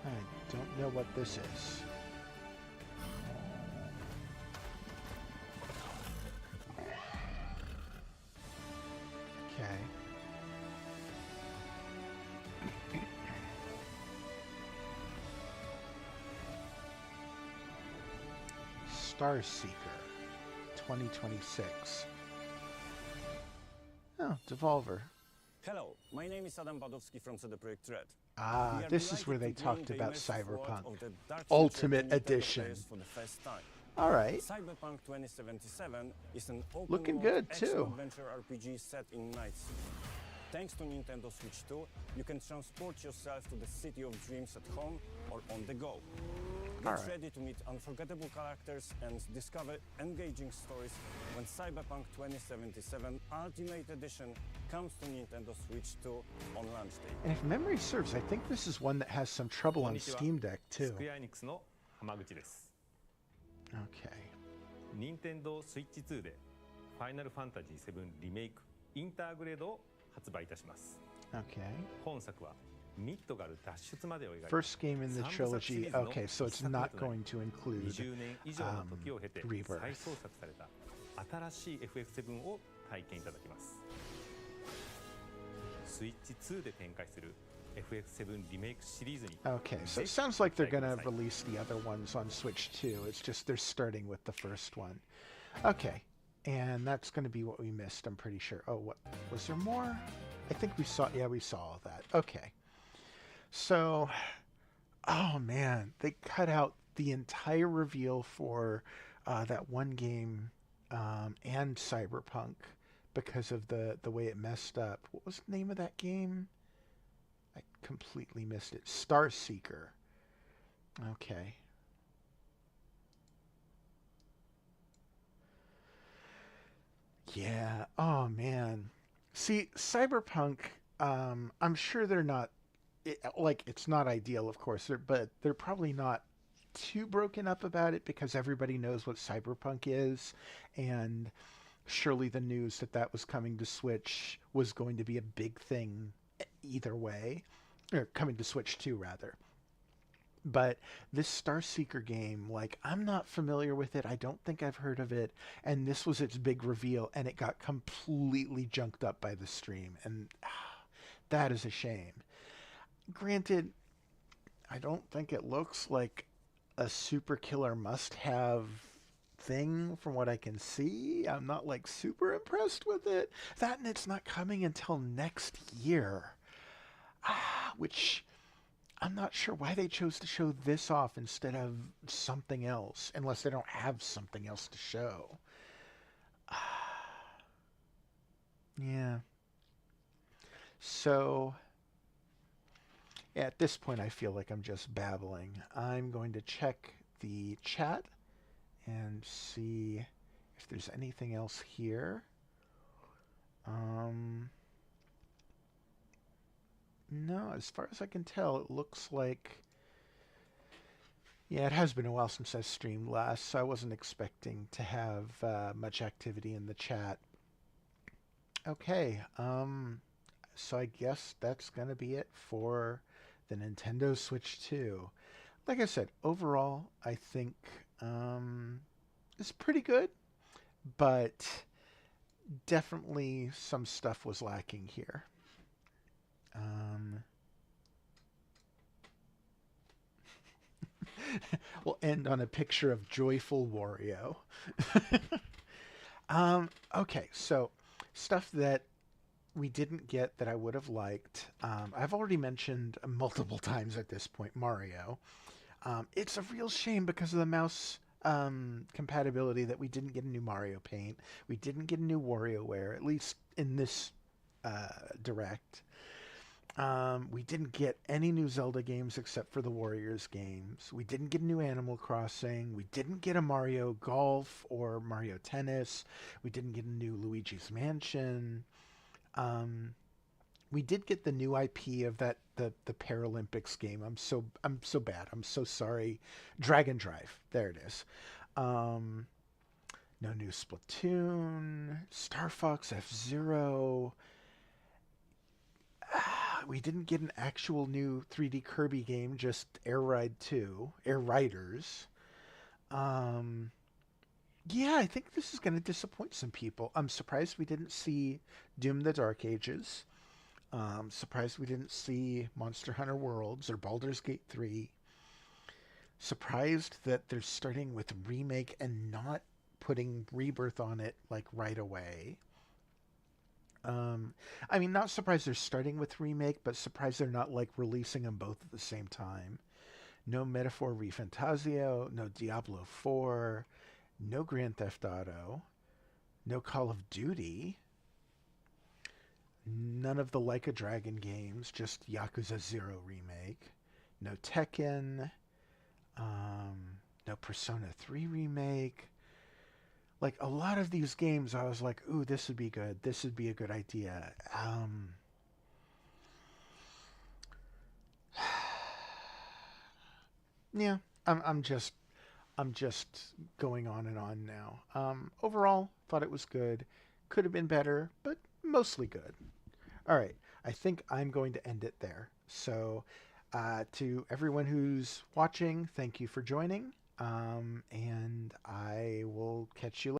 I don't know what this is. Okay. Star Seeker 2026. Oh, Devolver. Hello, my name is Adam Badowski from CD Projekt Red. Ah, this is where they talked about Cyberpunk Ultimate Edition. All right. Cyberpunk 2077 is an looking good too. Adventure RPG set in Night City. Thanks to Nintendo Switch 2, you can transport yourself to the city of dreams at home or on the go. Get ready to meet unforgettable characters and discover engaging stories when Cyberpunk 2077 Ultimate Edition comes to Nintendo Switch 2 on launch day. And if memory serves, I think this is one that has some trouble on Steam Deck too. Okay. Nintendo Switch 2で Final Fantasy VII リメイクインターグレードを発売いたします。Okay. 本作は First game in the trilogy. Okay, so it's not going to include Rebirth. 新しい FF7 を体験いただきます。スイッチ2で展開する FF7 リメイクシリーズに Okay, so it sounds like they're going to release the other ones on Switch too. It's just they're starting with the first one. Okay, and that's going to be what we missed, I'm pretty sure. Oh, what was there more? I think we saw, yeah, we saw all that. Okay. So, oh man, they cut out the entire reveal for that one game and Cyberpunk because of the way it messed up. What was the name of that game? I completely missed it. Star Seeker. Okay. Yeah. Oh man. See, Cyberpunk, I'm sure they're not it's not ideal, of course, but they're probably not too broken up about it because everybody knows what Cyberpunk is, and surely the news that that was coming to Switch was going to be a big thing either way, or coming to Switch 2 rather. But this Starseeker game, like, I'm not familiar with it. I don't think I've heard of it. And this was its big reveal, and it got completely junked up by the stream. And that is a shame. Granted, I don't think it looks like a super killer must-have thing from what I can see. I'm not, like, super impressed with it. That and it's not coming until next year. Which I'm not sure why they chose to show this off instead of something else, unless they don't have something else to show. Yeah. So, yeah, at this point I feel like I'm just babbling. I'm going to check the chat and see if there's anything else here. No, as far as I can tell, it looks like... Yeah, it has been a while since I streamed last, so I wasn't expecting to have much activity in the chat. Okay, so I guess that's going to be it for the Nintendo Switch 2. Like I said, overall, I think it's pretty good, but definitely some stuff was lacking here. We'll end on a picture of joyful Wario. Okay, so stuff that we didn't get that I would have liked. I've already mentioned multiple times at this point Mario. It's a real shame because of the mouse compatibility that we didn't get a new Mario Paint. We didn't get a new WarioWare, at least in this Direct. We didn't get any new Zelda games except for the Warriors games. We didn't get a new Animal Crossing. We didn't get a Mario Golf or Mario Tennis. We didn't get a new Luigi's Mansion. We did get the new IP of the Paralympics game. I'm so bad. I'm so sorry. Dragon Drive. There it is. No new Splatoon. Star Fox F-Zero. We didn't get an actual new 3D Kirby game, just Air Ride 2, Air Riders. Yeah, I think this is going to disappoint some people. I'm surprised we didn't see Doom the Dark Ages. Surprised we didn't see Monster Hunter Worlds or Baldur's Gate 3. Surprised that they're starting with Remake and not putting Rebirth on it, like, right away. I mean, not surprised they're starting with Remake, but surprised they're not, like, releasing them both at the same time. No Metaphor ReFantazio, no Diablo 4, no Grand Theft Auto, no Call of Duty, none of the Like a Dragon games, just Yakuza 0 Remake, no Tekken, no Persona 3 Remake. Like, a lot of these games, I was like, ooh, this would be good. This would be a good idea. Yeah, I'm just going on and on now. Overall, thought it was good. Could have been better, but mostly good. All right. I think I'm going to end it there. So to everyone who's watching, thank you for joining. And I will catch you later.